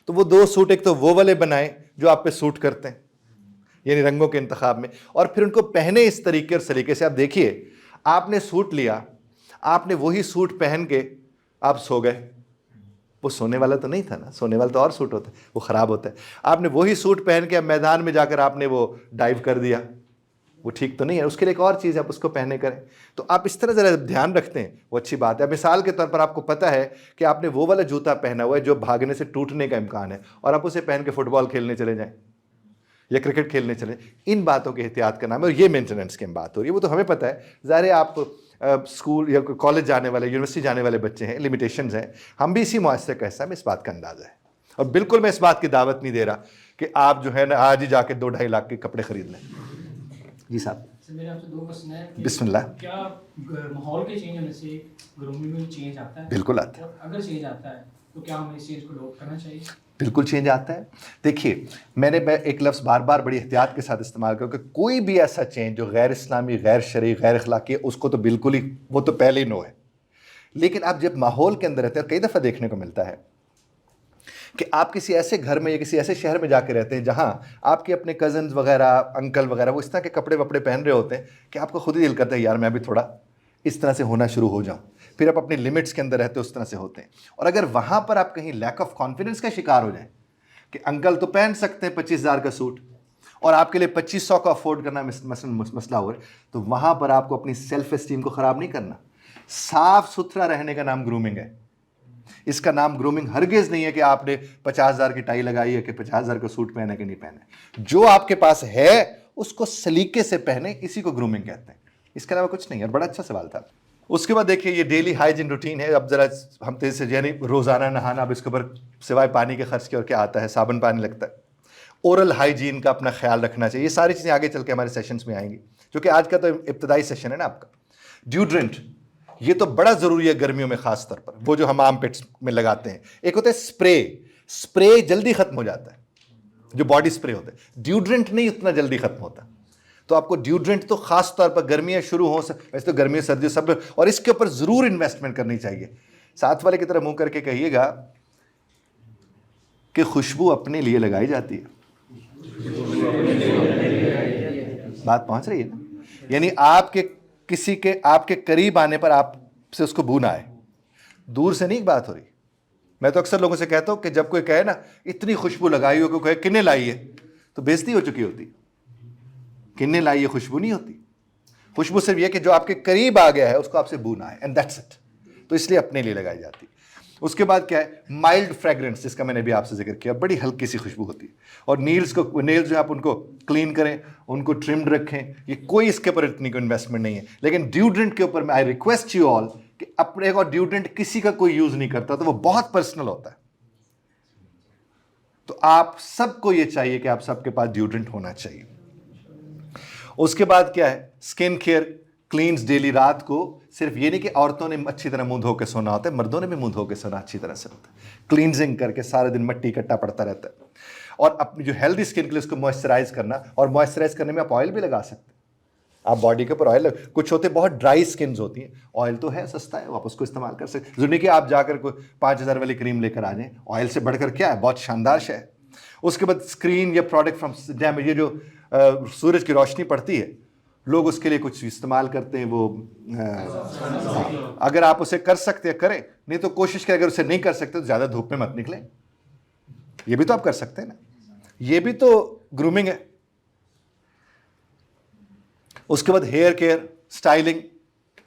تو وہ 2 سوٹ ایک تو وہ والے بنائیں جو آپ پہ سوٹ کرتے ہیں، یعنی رنگوں کے انتخاب میں، اور پھر ان کو پہنے اس طریقے اور سلیقے سے. آپ دیکھیے آپ نے سوٹ لیا، آپ نے وہی سوٹ پہن کے آپ سو گئے، وہ سونے والا تو نہیں تھا نا، سونے والا تو اور سوٹ ہوتا ہے، وہ خراب ہوتا ہے. آپ نے وہی سوٹ پہن کے اب میدان میں جا کر آپ نے وہ ڈائیو کر دیا، وہ ٹھیک تو نہیں ہے. اس کے لیے ایک اور چیز آپ اس کو پہنے کریں. تو آپ اس طرح ذرا دھیان رکھتے ہیں وہ اچھی بات ہے. مثال کے طور پر آپ کو پتہ ہے کہ آپ نے وہ والا جوتا پہنا ہوا ہے جو بھاگنے سے ٹوٹنے کا امکان ہے، اور آپ اسے پہن کے فٹ بال کھیلنے چلے جائیں یا کرکٹ کھیلنے چلے. ان باتوں کے احتیاط کا نام ہے، اور یہ مینٹیننس کی بات ہو رہی ہے. وہ تو ہمیں پتہ ہے، ظاہر ہے آپ اسکول یا کالج جانے والے، یونیورسٹی جانے والے بچے ہیں، لمیٹیشنز ہیں. ہم بھی اسی معاشرے کا حصہ ہیں، اس بات کا اندازہ ہے. اور بالکل میں اس بات کی دعوت نہیں دے رہا کہ آپ جو ہے نا آج ہی جا کے 2-2.5 لاکھ کے کپڑے خرید لیں. جی صاحب. میرے آپ سے 2 کوسچن ہیں. بسم اللہ. کیا ماحول کے چینج ہونے سے گرومنگ میں چینج آتا ہے؟ بالکل آتا ہے. اور اگر چینج آتا ہے تو کیا ہمیں اس چینج کو اڈاپٹ کرنا چاہیے؟ بالکل چینج آتا ہے. دیکھیے میں ایک لفظ بار بار بڑی احتیاط کے ساتھ استعمال کروں کہ کوئی بھی ایسا چینج جو غیر اسلامی، غیر شرعی، غیر اخلاقی ہے، اس کو تو بالکل ہی وہ تو پہلے ہی نو ہے. لیکن آپ جب ماحول کے اندر رہتے ہیں، کئی دفعہ دیکھنے کو ملتا ہے کہ آپ کسی ایسے گھر میں یا کسی ایسے شہر میں جا کے رہتے ہیں جہاں آپ کے اپنے کزنز وغیرہ، انکل وغیرہ وہ اس طرح کے کپڑے وپڑے پہن رہے ہوتے ہیں کہ آپ کو خود ہی دل کرتا ہے یار میں بھی تھوڑا اس طرح سے ہونا شروع ہو جاؤں. پھر آپ اپنی لمٹس کے اندر رہتے اس طرح سے ہوتے ہیں. اور اگر وہاں پر آپ کہیں لیک آف کانفیڈنس کا شکار ہو جائیں کہ انکل تو پہن سکتے ہیں 25,000 کا سوٹ اور آپ کے لیے 2500 کا افورڈ کرنا مسئلہ ہو رہا ہے، تو وہاں پر آپ کو اپنی سیلف اسٹیم کو خراب نہیں کرنا. صاف ستھرا رہنے کا نام گرومنگ ہے. اس کا نام گرومنگ ہرگز نہیں ہے کہ آپ نے 50,000 کی ٹائی لگائی ہے کہ 50,000 کا سوٹ پہنے کہ نہیں پہنے. جو آپ کے پاس ہے اس کو سلیقے سے پہنے، اسی کو گرومنگ کہتے ہیں. اس کے علاوہ کچھ نہیں ہے. بڑا اچھا سوال تھا. اس کے بعد دیکھیے یہ ڈیلی ہائیجین روٹین ہے. اب ذرا ہم تیز سے یعنی روزانہ نہانا، اب اس کے اوپر سوائے پانی کے خرچ کے اور کیا آتا ہے، صابن پانی لگتا ہے. اورل ہائیجین کا اپنا خیال رکھنا چاہیے. یہ ساری چیزیں آگے چل کے ہمارے سیشنز میں آئیں گی، جو کہ آج کا تو ابتدائی سیشن ہے نا آپ کا. ڈیوڈرنٹ یہ تو بڑا ضروری ہے گرمیوں میں خاص طور پر، وہ جو ہم آرم پٹس میں لگاتے ہیں. ایک ہوتا ہے اسپرے جلدی ختم ہو جاتا ہے، جو باڈی اسپرے ہوتا ہے. ڈیوڈرنٹ نہیں اتنا جلدی ختم ہوتا، تو آپ کو ڈیوڈرنٹ تو خاص طور پر گرمیاں شروع ہوں، ویسے تو گرمیاں سردیوں سب، اور اس کے اوپر ضرور انویسٹمنٹ کرنی چاہیے. ساتھ والے کی طرح منہ کر کے کہیے گا کہ خوشبو اپنے لیے لگائی جاتی ہے. بات پہنچ رہی ہے نا؟ یعنی آپ کے قریب آنے پر آپ سے اس کو بو نہ آئے. دور سے نہیں بات ہو رہی. میں تو اکثر لوگوں سے کہتا ہوں کہ جب کوئی کہے نا اتنی خوشبو لگائی ہو، کوئی کہے کنے لائی ہے، تو بےزتی ہو چکی ہوتی. کنے لائی ہے خوشبو نہیں ہوتی. خوشبو صرف یہ کہ جو آپ کے قریب آ گیا ہے اس کو آپ سے بو نہ آئے، اینڈ دیٹس اٹ. تو اس لیے اپنے لیے لگائی جاتی. اس کے بعد کیا ہے؟ مائلڈ فریگرنس، جس کا میں نے بھی آپ سے ذکر کیا، بڑی ہلکی سی خوشبو ہوتی ہے. اور نیلز جو آپ ان کو کلین کریں، ان کو ٹرمڈ رکھیں. یہ کوئی اس کے اوپر اتنی کوئی انویسٹمنٹ نہیں ہے. لیکن ڈیوڈرنٹ کے اوپر میں آئی ریکویسٹ یو آل کہ اپنے اور ڈیوڈرنٹ کسی کا کوئی یوز نہیں کرتا، تو وہ بہت پرسنل ہوتا ہے. تو آپ سب کو یہ چاہیے کہ آپ سب کے پاس ڈیوڈرنٹ ہونا چاہیے. اس کے بعد کیا ہے؟ Skin care cleanse daily. رات کو صرف یہ نہیں کہ عورتوں نے اچھی طرح منہ دھو کے سونا ہوتا ہے، مردوں نے بھی منہ دھو کے سونا اچھی طرح سے ہوتا ہے. کلینزنگ کر کے سارے دن مٹی اکٹھا پڑتا رہتا ہے. اور اپنی جو ہیلدی اسکن کے لیے اس کو موئسچرائز کرنا، اور موئسچرائز کرنے میں آپ آئل بھی لگا سکتے ہیں. آپ باڈی کے اوپر آئل، کچھ ہوتے بہت ڈرائی اسکنز ہوتی ہیں، آئل تو ہے سستا ہے، آپ اس کو استعمال کر سکتے. ضروری نہیں کہ آپ جا کر کوئی 5,000 والی کریم لے کر آ جائیں. آئل سے بڑھ کر کیا ہے؟ بہت شاندار شے ہے. اس کے بعد اسکرین یا پروڈکٹ فرام ڈیمیج، یہ جو سورج کی روشنی پڑتی ہے، لوگ اس کے لیے کچھ استعمال کرتے ہیں. وہ اگر آپ اسے کر سکتے ہیں کریں، نہیں تو کوشش کریں. اگر اسے نہیں کر سکتے تو زیادہ دھوپ میں مت نکلیں. یہ بھی تو آپ کر سکتے ہیں نا، یہ بھی تو گرومنگ ہے. اس کے بعد ہیئر کیئر، سٹائلنگ.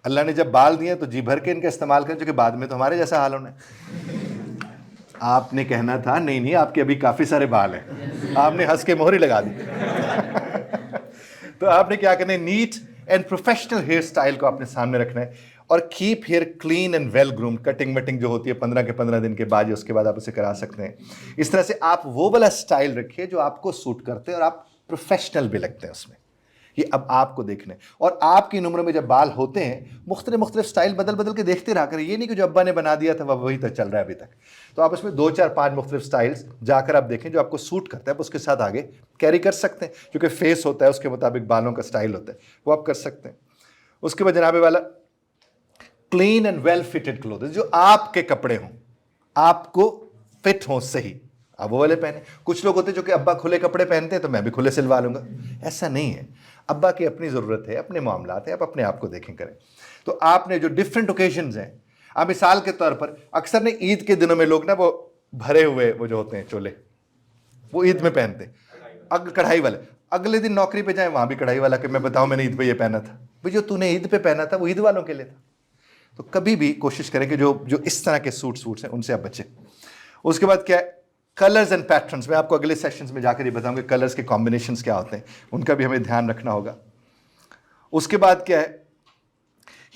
اللہ نے جب بال دیے تو جی بھر کے ان کا استعمال کریں، چونکہ بعد میں تو ہمارے جیسا حال ہونا ہے. آپ نے کہنا تھا نہیں آپ کے ابھی کافی سارے بال ہیں، آپ نے ہنس کے مہر ہی لگا دی. تو آپ نے کیا کرنا ہے؟ Neat and professional hair style کو آپ نے سامنے رکھنا ہے. اور keep hair clean and well groomed. Cutting وٹنگ جو ہوتی ہے 15 کے 15 دن کے بعد، اس کے بعد آپ اسے کرا سکتے ہیں. اس طرح سے آپ وہ والا اسٹائل رکھیے جو آپ کو سوٹ کرتے ہیں اور آپ پروفیشنل بھی لگتے ہیں اس میں. یہ اب آپ کو دیکھنا ہے. اور آپ کی عمر میں جب بال ہوتے ہیں، مختلف اسٹائل بدل کے دیکھتے رہا کریں. یہ نہیں کہ جو ابا نے بنا دیا تھا وہی تک چل رہا ہے ابھی تک. تو آپ اس میں 2 4 5 مختلف اسٹائلس جا کر آپ دیکھیں جو آپ کو سوٹ کرتا ہے، آپ اس کے ساتھ آگے کیری کر سکتے ہیں. کیونکہ فیس ہوتا ہے اس کے مطابق بالوں کا اسٹائل ہوتا ہے، وہ آپ کر سکتے ہیں. اس کے بعد جناب والا clean and well fitted clothes, جو آپ کے کپڑے ہوں، آپ کو فٹ ہوں صحیح، آپ وہ والے پہنیں. کچھ لوگ ہوتے ہیں جو کہ ابا کھلے کپڑے پہنتے ہیں تو میں بھی کھلے سلوا لوں گا. ایسا نہیں ہے. ابا کی اپنی ضرورت ہے، اپنے معاملات ہیں، آپ اپنے آپ کو دیکھیں کریں. تو آپ نے جو ڈفرینٹ اوکیزنز ہیں، اب مثال کے طور پر اکثر نے عید کے دنوں میں لوگ نا وہ بھرے ہوئے وہ جو ہوتے ہیں چولے، وہ عید میں پہنتے ہیں، کڑھائی والے. اگلے دن نوکری پہ جائیں وہاں بھی کڑھائی والا کہ میں بتاؤں میں نے عید پہ یہ پہنا تھا. بھائی جو تو نے عید پہ پہنا تھا وہ عید والوں کے لیے تھا. تو کبھی بھی کوشش کریں کہ جو اس طرح کے سوٹس ہیں ان سے آپ بچیں. اس کے بعد کیا ہے؟ Colours and patterns. میں آپ کو اگلے سیشنز میں جا کر یہ بتاؤں کہ کلرز کے کمبینیشنز کیا ہوتے ہیں، ان کا بھی ہمیں دھیان رکھنا ہوگا. اس کے بعد کیا ہے؟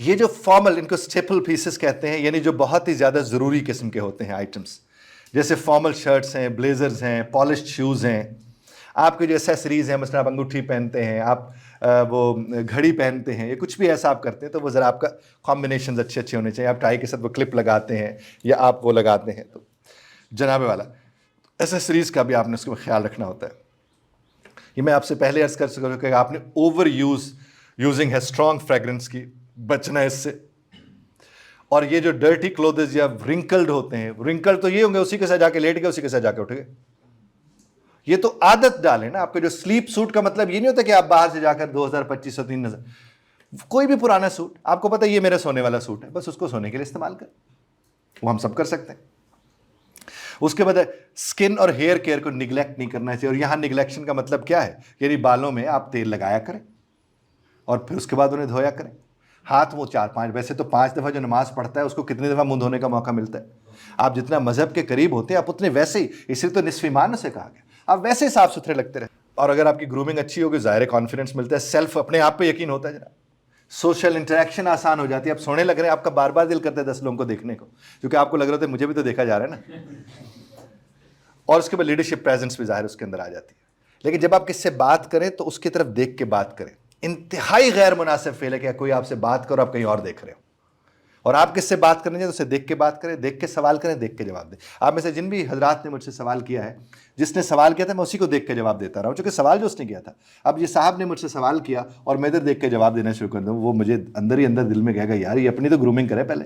یہ جو فارمل، ان کو اسٹیپل پیسز کہتے ہیں، یعنی جو بہت ہی زیادہ ضروری قسم کے ہوتے ہیں آئٹمس، جیسے فارمل شرٹس ہیں، بلیزرز ہیں، پالشڈ شوز ہیں. آپ کے جو ایسیسریز ہیں، مثلا آپ انگوٹھی پہنتے ہیں، آپ وہ گھڑی پہنتے ہیں، یا کچھ بھی ایسا آپ کرتے ہیں، تو وہ ذرا آپ کا کمبینیشنز اچھے ہونے چاہیے. آپ ٹائی کے ساتھ وہ کلپ لگاتے ہیں یا آپ وہ لگاتے ہیں، تو جناب والا ایسیسریز کا بھی آپ نے اس کو خیال رکھنا ہوتا ہے. یہ میں آپ سے پہلے عرض کر سکوں کہ آپ نے اوور یوزنگ ہے اسٹرانگ فریگرنس کی بچنا ہے اس سے. اور یہ جو ڈرٹی کلوتھز یا رنکلڈ ہوتے ہیں, رنکلڈ تو یہ ہوں گے اسی کے ساتھ جا کے لیٹ گئے, اسی کے ساتھ جا کے اٹھ گئے. یہ تو عادت ڈالیں نا. آپ کا جو سلیپ سوٹ کا مطلب یہ نہیں ہوتا کہ آپ باہر سے جا کر 2000 2500 3000, کوئی بھی پرانا سوٹ آپ کو پتہ ہے یہ میرا سونے والا سوٹ ہے, بس اس کو سونے کے لیے استعمال کریں, وہ ہم سب کر سکتے ہیں. اس کے بعد اسکن اور ہیئر کیئر کو نگلیکٹ نہیں کرنا چاہیے. اور یہاں نگلیکشن کا مطلب کیا ہے, یعنی بالوں میں آپ تیل لگایا کریں اور پھر اس کے بعد انہیں دھویا کریں. ہاتھ وہ 4-5, ویسے تو 5 دفعہ جو نماز پڑھتا ہے اس کو کتنی دفعہ منہ دھونے کا موقع ملتا ہے. آپ جتنا مذہب کے قریب ہوتے ہیں آپ اتنے ویسے ہی, اس لیے تو نصف ایمان سے کہا گیا, آپ ویسے ہی صاف ستھرے لگتے رہے. اور اگر آپ کی گرومنگ اچھی ہوگی ظاہر کانفیڈنس ملتا ہے, سیلف اپنے آپ پہ یقین ہوتا ہے جناب, سوشل انٹریکشن آسان ہو جاتی ہے. آپ سونے لگ رہے ہیں, آپ کا بار بار دل کرتا ہے 10 لوگوں کو دیکھنے کو, کیونکہ آپ کو لگ رہا ہے مجھے بھی تو دیکھا جا رہا ہے نا. اور اس کے بعد لیڈرشپ پریزنس بھی ظاہر اس کے اندر آ جاتی ہے. لیکن جب آپ کس سے بات کریں تو اس کی طرف دیکھ کے بات کریں. انتہائی غیر مناسب فعل ہے کہ کوئی آپ سے بات کرو آپ کہیں اور دیکھ رہے ہو, اور آپ کس سے بات کریں تو اسے دیکھ کے بات کریں, دیکھ کے سوال کریں, دیکھ کے جواب دیں. آپ میں سے جن بھی حضرات نے مجھ سے سوال کیا ہے, جس نے سوال کیا تھا میں اسی کو دیکھ کے جواب دیتا رہا ہوں, چونکہ سوال جو اس نے کیا تھا, اب یہ صاحب نے مجھ سے سوال کیا اور میں ادھر دیکھ کے جواب دینا شروع کر دوں, وہ مجھے اندر ہی اندر دل میں کہے گا یار یہ اپنی تو گرومنگ کرے پہلے.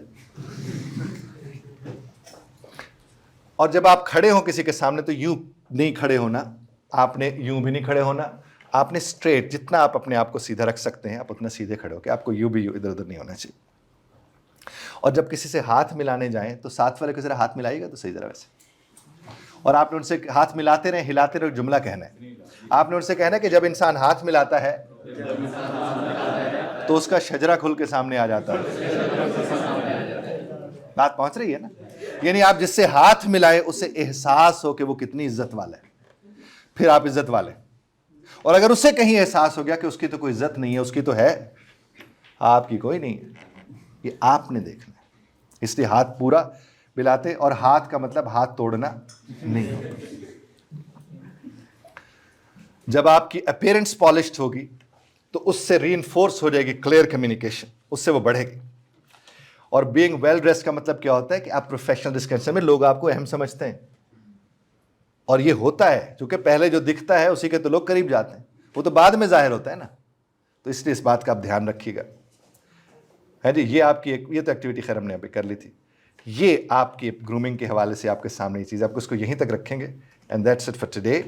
اور جب آپ کھڑے ہوں کسی کے سامنے تو یوں نہیں کھڑے ہونا, آپ نے یوں بھی نہیں کھڑے ہونا, آپ نے اسٹریٹ جتنا آپ اپنے آپ کو سیدھا رکھ سکتے ہیں آپ اتنا سیدھے کھڑے ہو کے, آپ کو یوں بھی ادھر ادھر نہیں ہونا چاہیے. اور جب کسی سے ہاتھ ملانے جائیں تو ساتھ والے کو ذرا ہاتھ ملائیے گا تو صحیح طرح ویسے, اور آپ نے ان سے ہاتھ ملاتے رہیں ہلاتے رہے, جملہ کہنا ہے. آپ نے ان سے کہنا ہے کہ جب انسان ہاتھ ملاتا ہے تو اس کا شجرہ کھل کے سامنے آ جاتا ہے. بات پہنچ رہی ہے نا. یعنی آپ جس سے ہاتھ ملائیں اسے احساس ہو کہ وہ کتنی عزت والا ہے, پھر آپ عزت والے. اور اگر اسے کہیں احساس ہو گیا کہ اس کی تو کوئی عزت نہیں ہے, اس کی تو ہے, آپ کی کوئی نہیں ہے, یہ آپ نے دیکھنا ہے. اس لیے ہاتھ پورا ملاتے, اور ہاتھ کا مطلب ہاتھ توڑنا نہیں. جب آپ کی اپیرنس پالشڈ ہوگی تو اس سے ری انفورس ہو جائے گی کلیئر کمیونیکیشن, اس سے وہ بڑھے گی. اور بینگ ویل ڈریس کا مطلب کیا ہوتا ہے کہ آپ پروفیشنل ڈسکشن میں لوگ آپ کو اہم سمجھتے ہیں, اور یہ ہوتا ہے کیونکہ پہلے جو دکھتا ہے اسی کے تو لوگ قریب جاتے ہیں, وہ تو بعد میں ظاہر ہوتا ہے نا. تو اس لیے اس بات کا آپ دھیان رکھیے گا. ہے جی, یہ آپ کی یہ تو ایکٹیویٹی خیر ہم نے ابھی کر لی تھی. یہ آپ کی گرومنگ کے حوالے سے آپ کے سامنے یہ چیز, آپ کو اس کو یہیں تک رکھیں گے. And that's it for today.